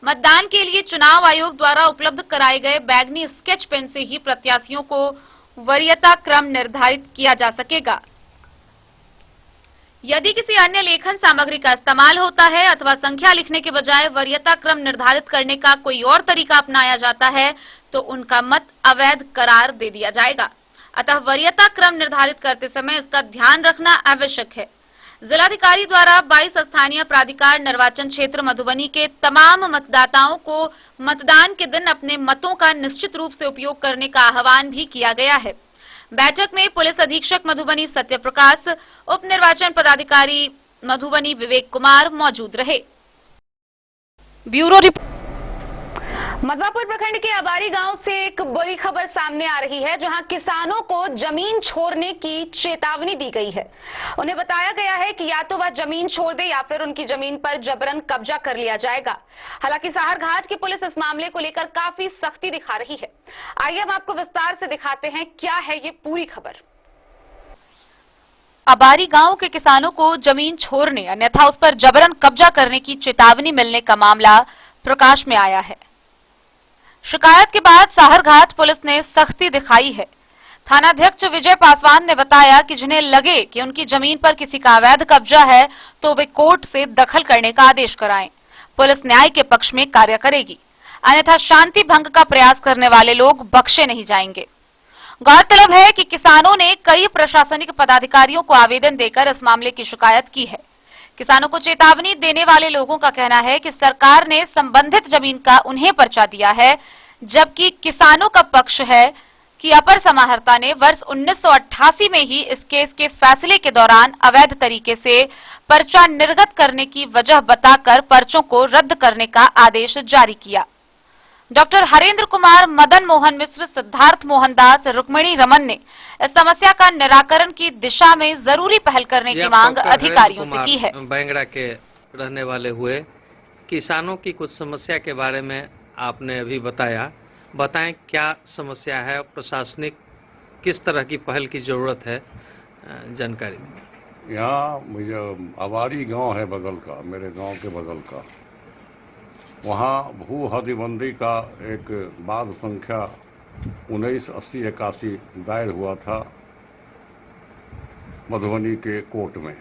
मतदान के लिए चुनाव आयोग द्वारा उपलब्ध कराए गए बैगनी स्केच पेन से ही प्रत्याशियों को वरीयता क्रम निर्धारित किया जा सकेगा। यदि किसी अन्य लेखन सामग्री का इस्तेमाल होता है अथवा संख्या लिखने के बजाय वरीयता क्रम निर्धारित करने का कोई और तरीका अपनाया जाता है तो उनका मत अवैध करार दे दिया जाएगा। अतः वरीयता क्रम निर्धारित करते समय इसका ध्यान रखना आवश्यक है। जिलाधिकारी द्वारा 22 स्थानीय प्राधिकार निर्वाचन क्षेत्र मधुबनी के तमाम मतदाताओं को मतदान के दिन अपने मतों का निश्चित रूप से उपयोग करने का आह्वान भी किया गया है। बैठक में पुलिस अधीक्षक मधुबनी सत्य प्रकाश, उप निर्वाचन पदाधिकारी मधुबनी विवेक कुमार मौजूद रहे। Bureau report. मधवापुर प्रखंड के अबारी गांव से एक बुरी खबर सामने आ रही है, जहां किसानों को जमीन छोड़ने की चेतावनी दी गई है। उन्हें बताया गया है कि या तो वह जमीन छोड़ दे या फिर उनकी जमीन पर जबरन कब्जा कर लिया जाएगा। हालांकि साहरघाट की पुलिस इस मामले को लेकर काफी सख्ती दिखा रही है। आइए हम आपको विस्तार से दिखाते हैं क्या है ये पूरी खबर। अबारी गांव के किसानों को जमीन छोड़ने अन्यथा उस पर जबरन कब्जा करने की चेतावनी मिलने का मामला प्रकाश में आया है। शिकायत के बाद साहरघाट पुलिस ने सख्ती दिखाई है। थानाध्यक्ष विजय पासवान ने बताया कि जिन्हें लगे कि उनकी जमीन पर किसी का अवैध कब्जा है तो वे कोर्ट से दखल करने का आदेश कराएं। पुलिस न्याय के पक्ष में कार्य करेगी, अन्यथा शांति भंग का प्रयास करने वाले लोग बख्शे नहीं जाएंगे। गौरतलब है कि किसानों ने कई प्रशासनिक पदाधिकारियों को आवेदन देकर इस मामले की शिकायत की है। किसानों को चेतावनी देने वाले लोगों का कहना है कि सरकार ने संबंधित जमीन का उन्हें पर्चा दिया है, जबकि किसानों का पक्ष है कि अपर समाहर्ता ने वर्ष 1988 में ही इस केस के फैसले के दौरान अवैध तरीके से पर्चा निर्गत करने की वजह बताकर पर्चों को रद्द करने का आदेश जारी किया। डॉक्टर हरेंद्र कुमार, मदन मोहन मिश्र, सिद्धार्थ मोहन दास, रुक्मिणी रमन ने इस समस्या का निराकरण की दिशा में जरूरी पहल करने की मांग अधिकारियों से की है। बैंगड़ा के रहने वाले हुए किसानों की कुछ समस्या के बारे में आपने अभी बताएं क्या समस्या है, प्रशासनिक किस तरह की पहल की जरूरत है, जानकारी। यहाँ मुझे अबारी गांव है बगल का, मेरे गांव के बगल का, वहाँ भू हदबंदी का एक बाद संख्या 1980-81 दायर हुआ था मधुबनी के कोर्ट में।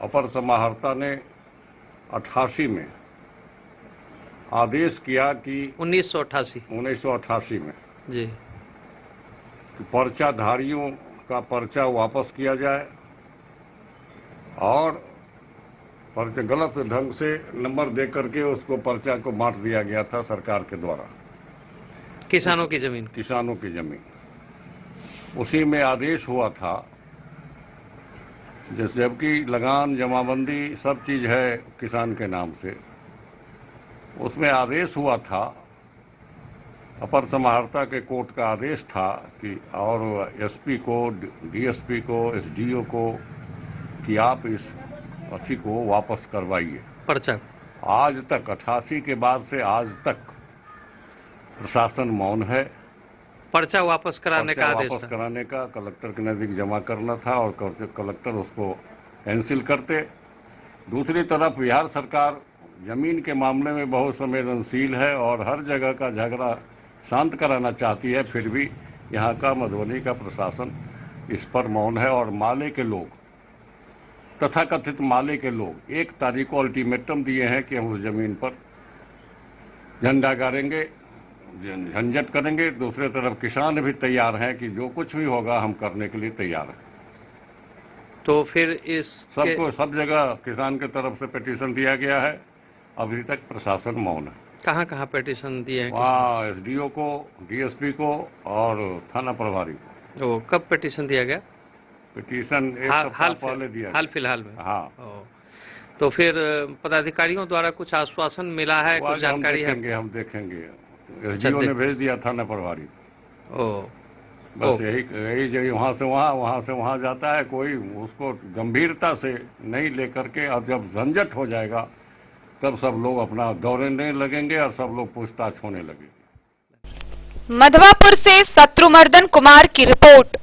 अपर समाहर्ता ने 88 में आदेश किया कि 1988 में जी पर्चाधारियों का पर्चा वापस किया जाए और पर्चा गलत ढंग से नंबर दे करके उसको पर्चा को बांट दिया गया था सरकार के द्वारा। किसानों की जमीन उसी में आदेश हुआ था, जबकि लगान जमाबंदी सब चीज है किसान के नाम से। उसमें आदेश हुआ था, अपर समाहर्ता के कोर्ट का आदेश था कि और एसपी को, डीएसपी को, एसडीओ को कि आप इस अच्छी को वापस करवाइए पर्चा। आज तक 88 के बाद से आज तक प्रशासन मौन है। पर्चा वापस कराने का आदेश वापस कराने का कलेक्टर के नजदीक जमा करना था और कलेक्टर उसको कैंसिल करते। दूसरी तरफ बिहार सरकार जमीन के मामले में बहुत संवेदनशील है और हर जगह का झगड़ा शांत कराना चाहती है, फिर भी यहाँ का मधुबनी का प्रशासन इस पर मौन है। और माले के लोग, तथाकथित माले के लोग 1 तारीख को अल्टीमेटम दिए हैं कि हम उस जमीन पर झंडा गाड़ेंगे, झंझट करेंगे। दूसरी तरफ किसान भी तैयार हैं कि जो कुछ भी होगा हम करने के लिए तैयार हैं। तो फिर इस सब जगह किसान के तरफ से पिटीशन दिया गया है, अभी तक प्रशासन मौन है। कहाँ पटिशन दिए हैं? वहाँ एसडीओ को, डीएसपी को और थाना प्रभारी को। वो कब पिटीशन दिया गया? पिटीशन एक सप्ताह पहले दिया, हाल फिलहाल में। हाँ। तो फिर पदाधिकारियों द्वारा कुछ आश्वासन मिला है, कुछ जानकारी है? हम देखेंगे। एसडीओ ने भेज दिया थाना प्रभारी। बस यही जगह वहाँ से वहाँ जाता है, कोई उसको गंभीरता से नहीं लेकर के, और जब झंझट हो जाएगा तब सब लोग अपना दौड़ने लगेंगे और सब लोग पूछताछ होने लगेगी। मधवापुर से शत्रुमर्दन कुमार की रिपोर्ट।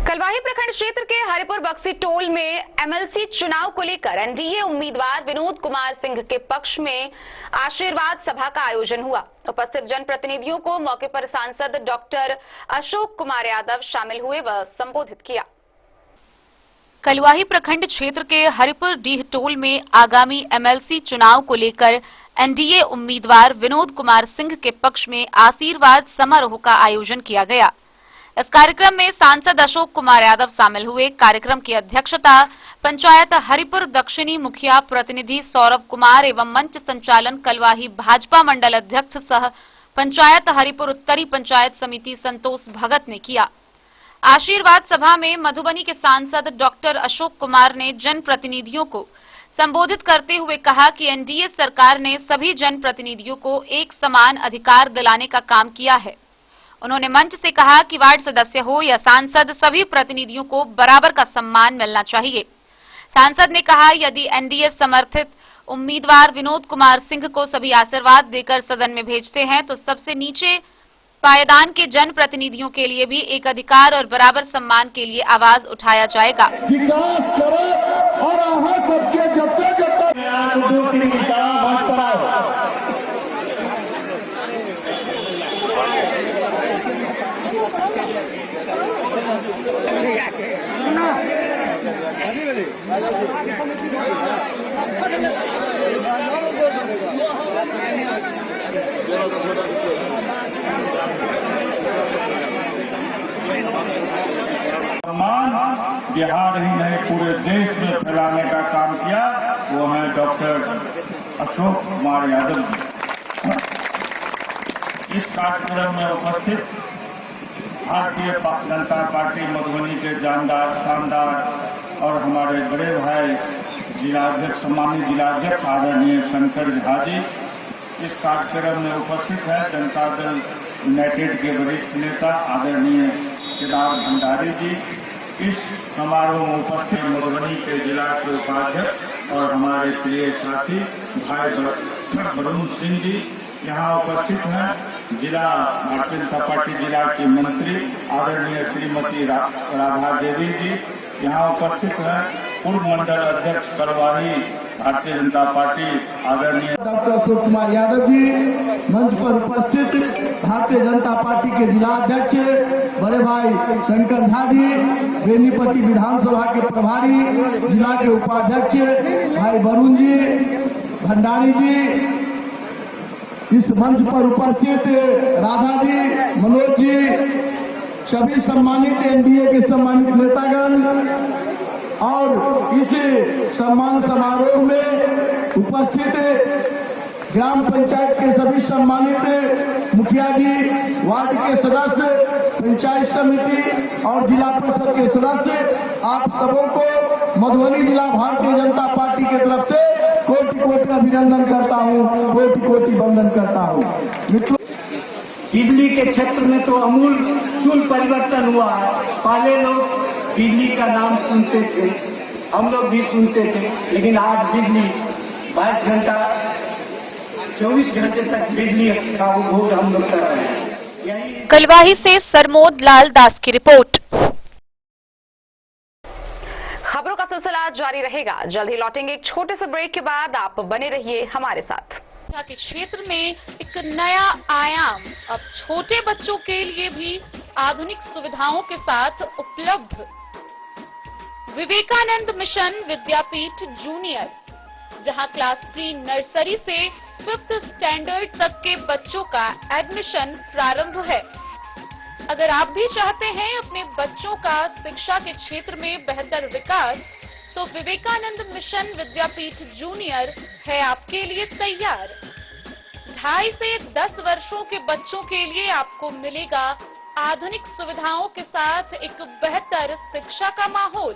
कलवाही प्रखंड क्षेत्र के हरिपुर बक्सी टोल में एमएलसी चुनाव को लेकर एनडीए उम्मीदवार विनोद कुमार सिंह के पक्ष में आशीर्वाद सभा का आयोजन हुआ। उपस्थित जनप्रतिनिधियों को मौके पर सांसद डॉक्टर अशोक कुमार यादव शामिल हुए व संबोधित किया। कलवाही प्रखंड क्षेत्र के हरिपुर डीह टोल में आगामी एमएलसी चुनाव को लेकर एनडीए उम्मीदवार विनोद कुमार सिंह के पक्ष में आशीर्वाद समारोह का आयोजन किया गया। इस कार्यक्रम में सांसद अशोक कुमार यादव शामिल हुए। कार्यक्रम की अध्यक्षता पंचायत हरिपुर दक्षिणी मुखिया प्रतिनिधि सौरभ कुमार एवं मंच संचालन कलवाही भाजपा मंडल अध्यक्ष सह पंचायत हरिपुर उत्तरी पंचायत समिति संतोष भगत ने किया। आशीर्वाद सभा में मधुबनी के सांसद डॉक्टर अशोक कुमार ने जनप्रतिनिधियों को संबोधित करते हुए कहा कि एनडीए सरकार ने सभी जनप्रतिनिधियों को एक समान अधिकार दिलाने का काम किया है। उन्होंने मंच से कहा कि वार्ड सदस्य हो या सांसद, सभी प्रतिनिधियों को बराबर का सम्मान मिलना चाहिए। सांसद ने कहा यदि एनडीए समर्थित उम्मीदवार विनोद कुमार सिंह को सभी आशीर्वाद देकर सदन में भेजते हैं तो सबसे नीचे पायदान के जनप्रतिनिधियों के लिए भी एक अधिकार और बराबर सम्मान के लिए आवाज उठाया जाएगा। विकास करो और सबके सम्मान बिहार ही नहीं पूरे देश में फैलाने का काम किया वो है डॉक्टर अशोक कुमार यादव जी। इस कार्यक्रम में उपस्थित भारतीय जनता पार्टी मधुबनी के जानदार शानदार और हमारे बड़े भाई जिलाध्यक्ष सम्मानित जिलाध्यक्ष आदरणीय शंकर झा जी इस कार्यक्रम में उपस्थित है। जनता दल यूनाइटेड के वरिष्ठ नेता आदरणीय केदार भंडारी जी इस समारोह में उपस्थित मधुबनी के जिला के उपाध्यक्ष और हमारे प्रिय साथी भाई वरुण सिंह जी यहाँ उपस्थित हैं। जिला भारतीय जनता पार्टी जिला की मंत्री आदरणीय श्रीमती राधा देवी जी यहाँ उपस्थित हैं। पूर्व मंडल अध्यक्ष कलवाही भारतीय जनता पार्टी आदरणीय डॉक्टर अशोक कुमार यादव जी, मंच पर उपस्थित भारतीय जनता पार्टी के जिला अध्यक्ष बड़े भाई शंकर झा जी, बेनीपट्टी विधानसभा के प्रभारी जिला के उपाध्यक्ष भाई वरुण जी, भंडारी जी, इस मंच पर उपस्थित राधा जी, मनोज जी, सभी सम्मानित एनडीए के सम्मानित नेतागण और इस सम्मान समारोह में उपस्थित ग्राम पंचायत के सभी सम्मानित मुखिया जी, वार्ड के सदस्य, पंचायत समिति और जिला परिषद के सदस्य, आप सबों को मधुबनी जिला भारतीय जनता पार्टी की तरफ से कोटि कोटि अभिनंदन करता हूँ, कोटि कोटि वंदन करता हूँ। मित्रों, बिजली के क्षेत्र में तो आमूल परिवर्तन हुआ है। पहले लोग बिजली का नाम सुनते थे, हम लोग भी सुनते थे, लेकिन आज बिजली 22 घंटा 24 घंटे तक बिजली का उपभोग हम लोग कर रहे हैं। कलवाही से सरमोद लाल दास की रिपोर्ट। खबरों का सिलसिला जारी रहेगा। जल्द ही लौटेंगे एक छोटे से ब्रेक के बाद। आप बने रहिए हमारे साथ। के क्षेत्र में एक नया आयाम अब छोटे बच्चों के लिए भी आधुनिक सुविधाओं के साथ उपलब्ध। विवेकानंद मिशन विद्यापीठ जूनियर, जहां क्लास प्री नर्सरी से 5th स्टैंडर्ड तक के बच्चों का एडमिशन प्रारंभ है। अगर आप भी चाहते हैं अपने बच्चों का शिक्षा के क्षेत्र में बेहतर विकास, तो विवेकानंद मिशन विद्यापीठ जूनियर है आपके लिए तैयार। 2.5 से 10 वर्षों के बच्चों के लिए आपको मिलेगा आधुनिक सुविधाओं के साथ एक बेहतर शिक्षा का माहौल।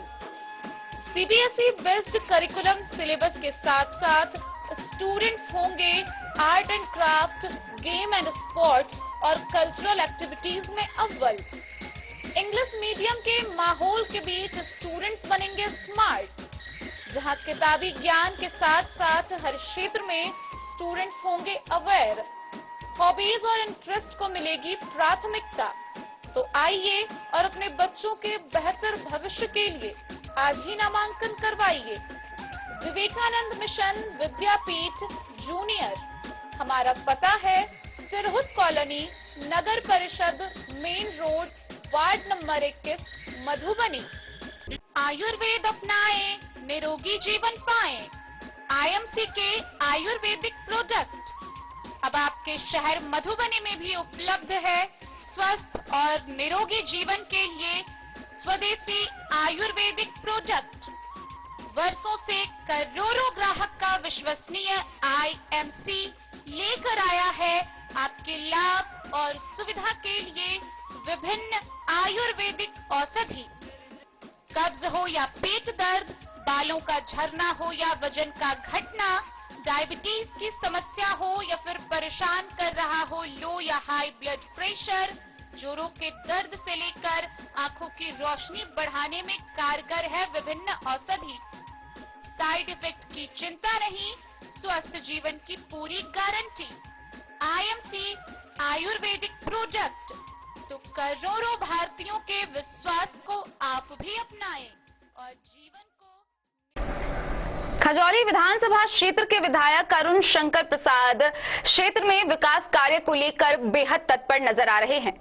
सीबीएसई बेस्ड करिकुलम सिलेबस के साथ साथ स्टूडेंट्स होंगे art and craft, game and sports और कल्चरल एक्टिविटीज में अव्वल। इंग्लिश मीडियम के माहौल के बीच स्टूडेंट्स बनेंगे स्मार्ट। जहां किताबी ज्ञान के साथ साथ हर क्षेत्र में स्टूडेंट्स होंगे अवेयर, हॉबीज और इंटरेस्ट को मिलेगी प्राथमिकता। तो आइए और अपने बच्चों के बेहतर भविष्य के लिए आज ही नामांकन करवाइए। विवेकानंद मिशन विद्यापीठ जूनियर, हमारा पता है तिरहुत कॉलोनी, नगर परिषद, main road, ward number 21, Madhubani. Ayurveda अपनाएं, निरोगी जीवन पाएं। आईएमसी के आयुर्वेदिक प्रोडक्ट अब आपके शहर मधुबनी में भी उपलब्ध है। स्वस्थ और निरोगी जीवन के लिए स्वदेशी आयुर्वेदिक प्रोडक्ट वर्षों से करोड़ों ग्राहक का विश्वसनीय आईएमसी लेकर आया है आपके लाभ और सुविधा के लिए विभिन्न आयुर्वेदिक औषधि। कब्ज हो या पेट दर्द, बालों का झरना हो या वजन का घटना, डायबिटीज की समस्या हो या फिर परेशान कर रहा हो लो या हाई ब्लड प्रेशर, जोड़ों के दर्द से लेकर आंखों की रोशनी बढ़ाने में कारगर है विभिन्न औषधि। साइड इफेक्ट की चिंता नहीं, स्वस्थ जीवन की पूरी गारंटी। आईएमसी आयुर्वेदिक प्रोडक्ट, तो करोड़ों भारतीयों के विश्वास को आप भी अपनाएं और जीवन को। खजौली विधानसभा क्षेत्र के विधायक अरुण शंकर प्रसाद क्षेत्र में विकास कार्य को लेकर बेहद तत्पर नजर आ रहे हैं।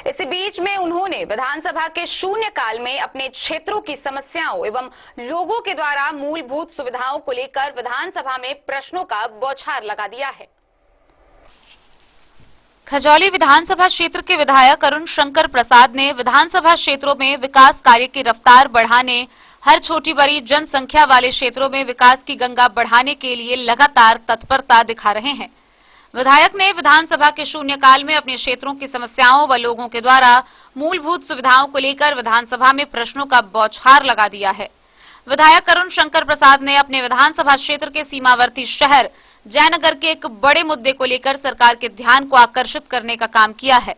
इसी बीच में उन्होंने विधानसभा के शून्यकाल में अपने क्षेत्रों की समस्याओं एवं लोगों के द्वारा मूलभूत सुविधाओं को लेकर विधानसभा में प्रश्नों का बौछार लगा दिया है। खजौली विधानसभा क्षेत्र के विधायक अरुण शंकर प्रसाद ने विधानसभा क्षेत्रों में विकास कार्य की रफ्तार बढ़ाने, हर छोटी बड़ी जनसंख्या वाले क्षेत्रों में विकास की गंगा बढ़ाने के लिए लगातार तत्परता दिखा रहे हैं। विधायक ने विधानसभा के शून्यकाल में अपने क्षेत्रों की समस्याओं व लोगों के द्वारा मूलभूत सुविधाओं को लेकर विधानसभा में प्रश्नों का बौछार लगा दिया है। विधायक अरुण शंकर प्रसाद ने अपने विधानसभा क्षेत्र के सीमावर्ती शहर जयनगर के एक बड़े मुद्दे को लेकर सरकार के ध्यान को आकर्षित करने का काम किया है।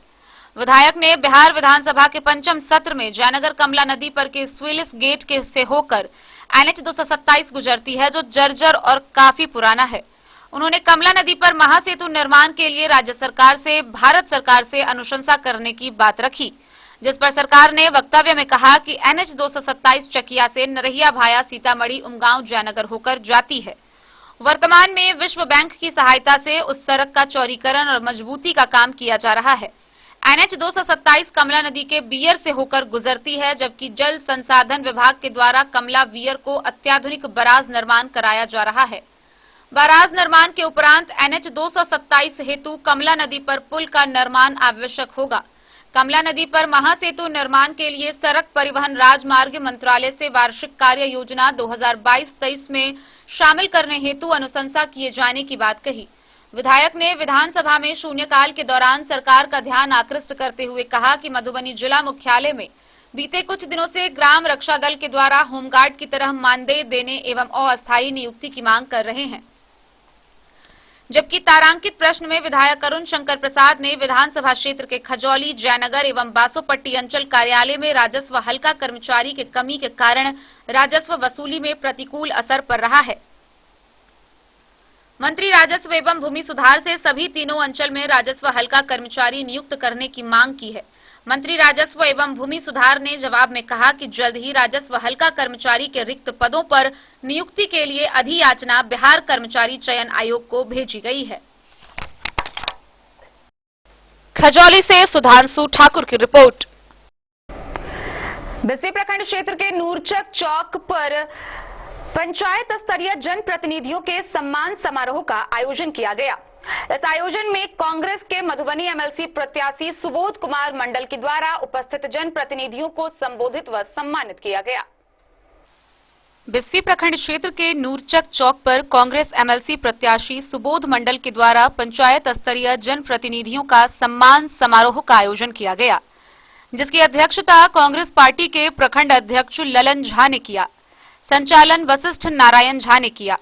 विधायक ने बिहार विधानसभा के पंचम सत्र में जयनगर कमला नदी पर के स्विलिस गेट के से होकर NH 227 गुजरती है, जो जर्जर और काफी पुराना है। उन्होंने कमला नदी पर महासेतु निर्माण के लिए राज्य सरकार से भारत सरकार से अनुशंसा करने की बात रखी, जिस पर सरकार ने वक्तव्य में कहा कि NH 227 चकिया से नरहिया भाया सीतामढ़ी उमगांव जयनगर होकर जाती है। वर्तमान में विश्व बैंक की सहायता से उस सड़क का चौड़ीकरण और मजबूती का काम किया जा रहा है। NH 227 कमला नदी के बियर से होकर गुजरती है, जबकि जल संसाधन विभाग के द्वारा कमला बियर को अत्याधुनिक बराज निर्माण कराया जा रहा है। बराज निर्माण के उपरांत NH 227 हेतु कमला नदी पर पुल का निर्माण आवश्यक होगा। कमला नदी पर महासेतु निर्माण के लिए सड़क परिवहन राजमार्ग मंत्रालय से वार्षिक कार्य योजना 2022-23 में शामिल करने हेतु अनुशंसा किए जाने की बात कही। विधायक ने विधानसभा में शून्यकाल के दौरान सरकार का ध्यान आकृष्ट करते हुए कहा कि मधुबनी जिला मुख्यालय में बीते कुछ दिनों से ग्राम रक्षा दल के द्वारा होमगार्ड की तरह मानदेय देने एवं अस्थायी नियुक्ति की मांग कर रहे हैं। जबकि तारांकित प्रश्न में विधायक अरुण शंकर प्रसाद ने विधानसभा क्षेत्र के खजौली, जयनगर एवं बासोपट्टी अंचल कार्यालय में राजस्व हल्का कर्मचारी के कमी के कारण राजस्व वसूली में प्रतिकूल असर पड़ रहा है। मंत्री राजस्व एवं भूमि सुधार से सभी तीनों अंचल में राजस्व हल्का कर्मचारी नियुक्त करने की मांग की है। मंत्री राजस्व एवं भूमि सुधार ने जवाब में कहा कि जल्द ही राजस्व हल्का कर्मचारी के रिक्त पदों पर नियुक्ति के लिए अधियाचना बिहार कर्मचारी चयन आयोग को भेजी गई है। खजौली से सुधांशु ठाकुर की रिपोर्ट। बिस्वी प्रखंड क्षेत्र के नूरचक चौक पर पंचायत स्तरीय जनप्रतिनिधियों के सम्मान समारोह का आयोजन किया गया। इस आयोजन में कांग्रेस के मधुबनी एमएलसी प्रत्याशी सुबोध कुमार मंडल के द्वारा उपस्थित जनप्रतिनिधियों को संबोधित व सम्मानित किया गया। बिस्वी प्रखंड क्षेत्र के नूरचक चौक पर कांग्रेस एमएलसी प्रत्याशी सुबोध मंडल के द्वारा पंचायत स्तरीय जनप्रतिनिधियों का सम्मान समारोह का आयोजन किया गया, जिसकी अध्यक्षता कांग्रेस पार्टी के प्रखंड अध्यक्ष ललन झा ने किया। संचालन वशिष्ठ नारायण झा ने किया।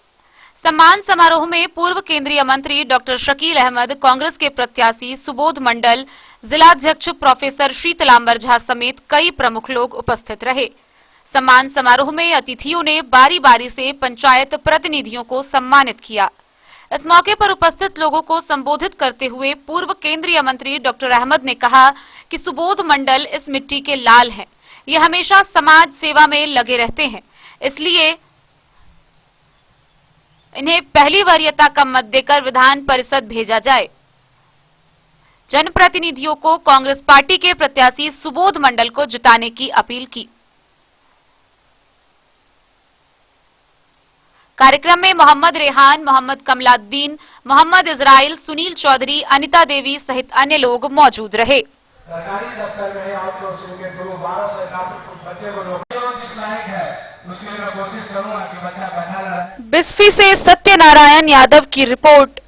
सम्मान समारोह में पूर्व केंद्रीय मंत्री डॉक्टर शकील अहमद, कांग्रेस के प्रत्याशी सुबोध मंडल, जिलाध्यक्ष प्रोफेसर शीतलांबर झा समेत कई प्रमुख लोग उपस्थित रहे। सम्मान समारोह में अतिथियों ने बारी बारी से पंचायत प्रतिनिधियों को सम्मानित किया। इस मौके पर उपस्थित लोगों को संबोधित करते हुए पूर्व केंद्रीय मंत्री डॉक्टर अहमद ने कहा कि सुबोध मंडल इस मिट्टी के लाल हैं। ये हमेशा समाज सेवा में लगे रहते हैं, इसलिए इन्हें पहली वरीयता का मत देकर विधान परिषद भेजा जाए। जनप्रतिनिधियों को कांग्रेस पार्टी के प्रत्याशी सुबोध मंडल को जिताने की अपील की। कार्यक्रम में मोहम्मद रेहान, मोहम्मद कमलाद्दीन, मोहम्मद इजराइल, सुनील चौधरी, अनिता देवी सहित अन्य लोग मौजूद रहे। सरकारी दफ्तर में आउटसोर्सिंग के थ्रू 1200 बच्चे को जिस लायक है उसके लिए मैं कोशिश करूंगा कि बच्चा बना रहे। बिस्फी से सत्यनारायण यादव की रिपोर्ट।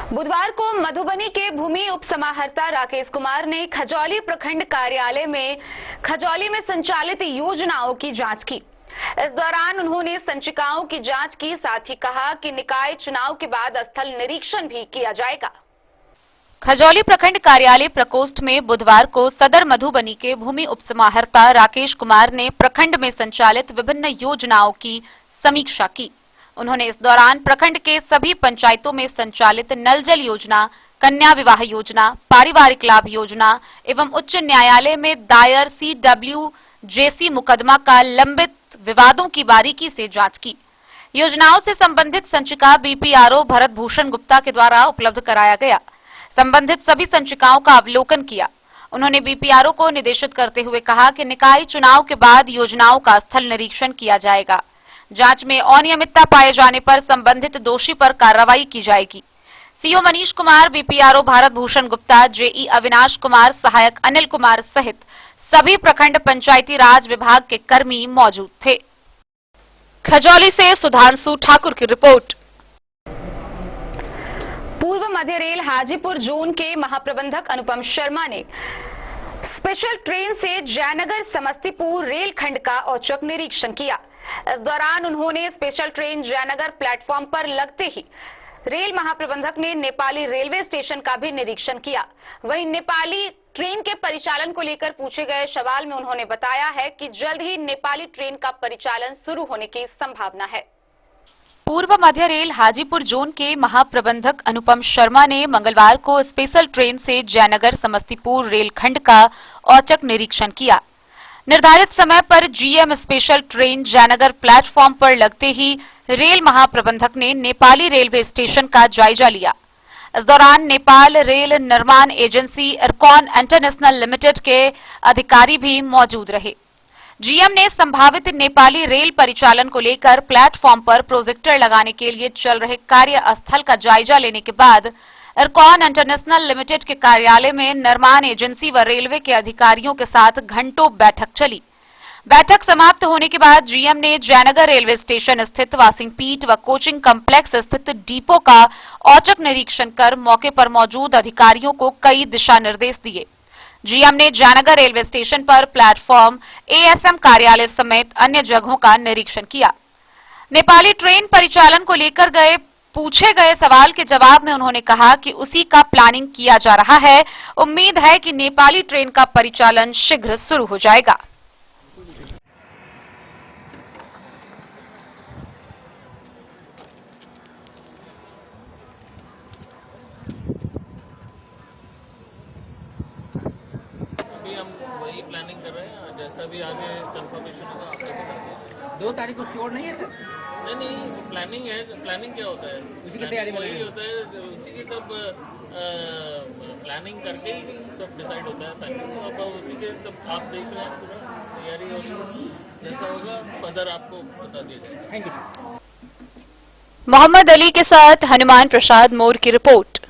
बुधवार को मधुबनी के भूमि उपसमाहर्ता राकेश कुमार ने खजौली प्रखंड कार्यालय में खजौली में संचालित योजनाओं की जांच की। इस दौरान उन्होंने संचिकाओं की जांच की, साथ ही कहा कि निकाय चुनाव के बाद स्थल निरीक्षण भी किया जाएगा। खजौली प्रखंड कार्यालय प्रकोष्ठ में बुधवार को सदर मधुबनी के भूमि उपसमाहर्ता राकेश कुमार ने प्रखंड में संचालित विभिन्न योजनाओं की समीक्षा की। उन्होंने इस दौरान प्रखंड के सभी पंचायतों में संचालित नल जल योजना, कन्या विवाह योजना, पारिवारिक लाभ योजना एवं उच्च न्यायालय में दायर CWJC मुकदमा का लंबित विवादों की बारीकी से जांच की। योजनाओं से संबंधित संचिका BPRO भरत भूषण गुप्ता के द्वारा उपलब्ध कराया गया। संबंधित सभी संचिकाओं का अवलोकन किया। उन्होंने BPRO को निर्देशित करते हुए कहा कि निकाय चुनाव के बाद योजनाओं का स्थल निरीक्षण किया जाएगा। जांच में अनियमितता पाए जाने पर संबंधित दोषी पर कार्रवाई की जाएगी। CO Manish Kumar, BPRO Bharat Bhushan Gupta, JE Avinash Kumar, सहायक अनिल कुमार सहित सभी प्रखंड पंचायती राज विभाग के कर्मी मौजूद थे। खजौली से सुधांशु ठाकुर की रिपोर्ट। पूर्व मध्य रेल हाजीपुर जोन के महाप्रबंधक अनुपम शर्मा ने स्पेशल ट्रेन से जयनगर समस्तीपुर रेलखंड का औचक निरीक्षण किया। इस दौरान उन्होंने स्पेशल ट्रेन जयनगर प्लेटफॉर्म पर लगते ही रेल महाप्रबंधक ने नेपाली रेलवे स्टेशन का भी निरीक्षण किया। वहीं नेपाली ट्रेन के परिचालन को लेकर पूछे गए सवाल में उन्होंने बताया है कि जल्द ही नेपाली ट्रेन का परिचालन शुरू होने की संभावना है। पूर्व मध्य रेल हाजीपुर जोन के महाप्रबंधक अनुपम शर्मा ने मंगलवार को स्पेशल ट्रेन से जयनगर समस्तीपुर रेलखंड का औचक निरीक्षण किया। निर्धारित समय पर GM special train Jaynagar platform पर लगते ही रेल महाप्रबंधक ने नेपाली रेलवे स्टेशन का जायजा लिया। इस दौरान नेपाल रेल निर्माण एजेंसी इरकॉन इंटरनेशनल लिमिटेड के अधिकारी भी मौजूद रहे। GM ने संभावित नेपाली रेल परिचालन को लेकर प्लेटफॉर्म पर प्रोजेक्टर लगाने के लिए चल रहे कार्यस्थल का जायजा लेने के बाद इरकॉन इंटरनेशनल लिमिटेड के कार्यालय में निर्माण एजेंसी व रेलवे के अधिकारियों के साथ घंटों बैठक चली। बैठक समाप्त होने के बाद GM ने जयनगर रेलवे स्टेशन स्थित वाशिंग पीट व कोचिंग कॉम्प्लेक्स स्थित डिपो का औचक निरीक्षण कर मौके पर मौजूद अधिकारियों को कई दिशा निर्देश दिए। GM ने जयनगर रेलवे स्टेशन पर प्लेटफॉर्म, ASM कार्यालय समेत अन्य जगहों का निरीक्षण किया। नेपाली ट्रेन परिचालन को लेकर पूछे गए सवाल के जवाब में उन्होंने कहा कि उसी का प्लानिंग किया जा रहा है। उम्मीद है कि नेपाली ट्रेन का परिचालन शीघ्र शुरू हो जाएगा। अभी हम वही प्लानिंग कर रहे हैं, जैसा भी आगे कंफर्मेशन होगा आपको बता देंगे। 2 तारीख को श्योर नहीं है सर? नहीं, प्लानिंग है। प्लानिंग क्या होता है? उसी की तैयारी में वही होता है, उसी की सब प्लानिंग करके ही सब डिसाइड होता है। प्लानिंग अब उसी के सब आप देख रहे हैं, पूरा तैयारी हो रही है। जैसा होगा फर्दर आपको बता दिया जाएगा। Thank you. मोहम्मद अली के साथ हनुमान प्रसाद मोर की रिपोर्ट।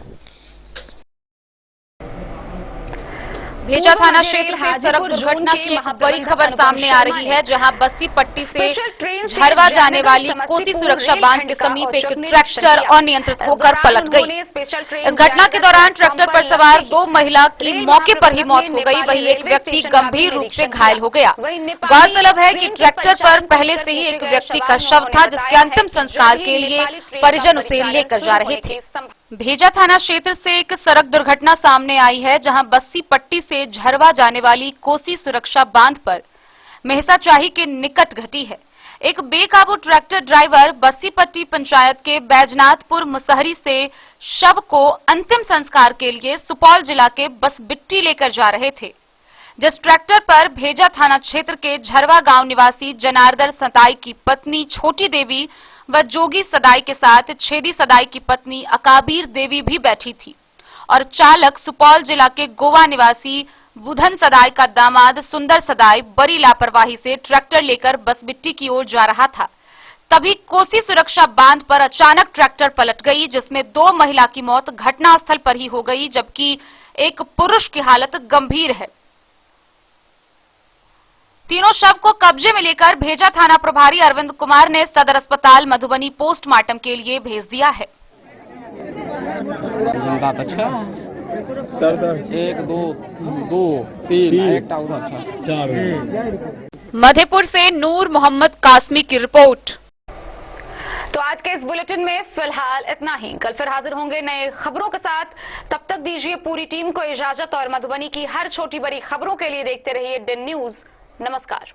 भेजा थाना क्षेत्र से सड़क दुर्घटना की एक बड़ी खबर सामने आ रही है, जहां बस्सी पट्टी से झरवा जाने वाली कोसी सुरक्षा बांध के समीप एक ट्रैक्टर अनियंत्रित होकर पलट गई। इस घटना के दौरान ट्रैक्टर पर सवार 2 महिला की मौके पर ही मौत हो गई, वहीं एक व्यक्ति गंभीर रूप से घायल हो गया। गौरतलब है कि ट्रैक्टर पर पहले से ही एक व्यक्ति का शव था, जिसके अंतिम संस्कार के लिए परिजन उसे लेकर जा रहे थे। भेजा थाना क्षेत्र से एक सड़क दुर्घटना सामने आई है, जहां बस्सी पट्टी से झरवा जाने वाली कोसी सुरक्षा बांध पर मेहसाचाही के निकट घटी है। एक बेकाबू ट्रैक्टर ड्राइवर बस्सीपट्टी पंचायत के बैजनाथपुर मुसहरी से शव को अंतिम संस्कार के लिए सुपौल जिला के बसबिट्टी लेकर जा रहे थे, जिस ट्रैक्टर पर भेजा थाना क्षेत्र के झरवा गांव निवासी जनार्दन सदाई की पत्नी छोटी देवी व जोगी सदाई के साथ छेदी सदाई की पत्नी अकाबीर देवी भी बैठी थी और चालक सुपौल जिला के गोवा निवासी बुधन सदाई का दामाद सुंदर सदाई बड़ी लापरवाही से ट्रैक्टर लेकर बसबिट्टी की ओर जा रहा था। तभी कोसी सुरक्षा बांध पर अचानक ट्रैक्टर पलट गई, जिसमें 2 महिला की मौत घटनास्थल पर ही हो गई, जबकि एक पुरुष की हालत गंभीर है। तीनों शव को कब्जे में लेकर भेजा थाना प्रभारी अरविंद कुमार ने सदर अस्पताल मधुबनी पोस्टमार्टम के लिए भेज दिया है। मधेपुर से नूर मोहम्मद कासमी की रिपोर्ट। तो आज के इस बुलेटिन में फिलहाल इतना ही। कल फिर हाजिर होंगे नए खबरों के साथ। तब तक दीजिए पूरी टीम को इजाजत और मधुबनी की हर छोटी बड़ी खबरों के लिए देखते रहिए DIN न्यूज। नमस्कार।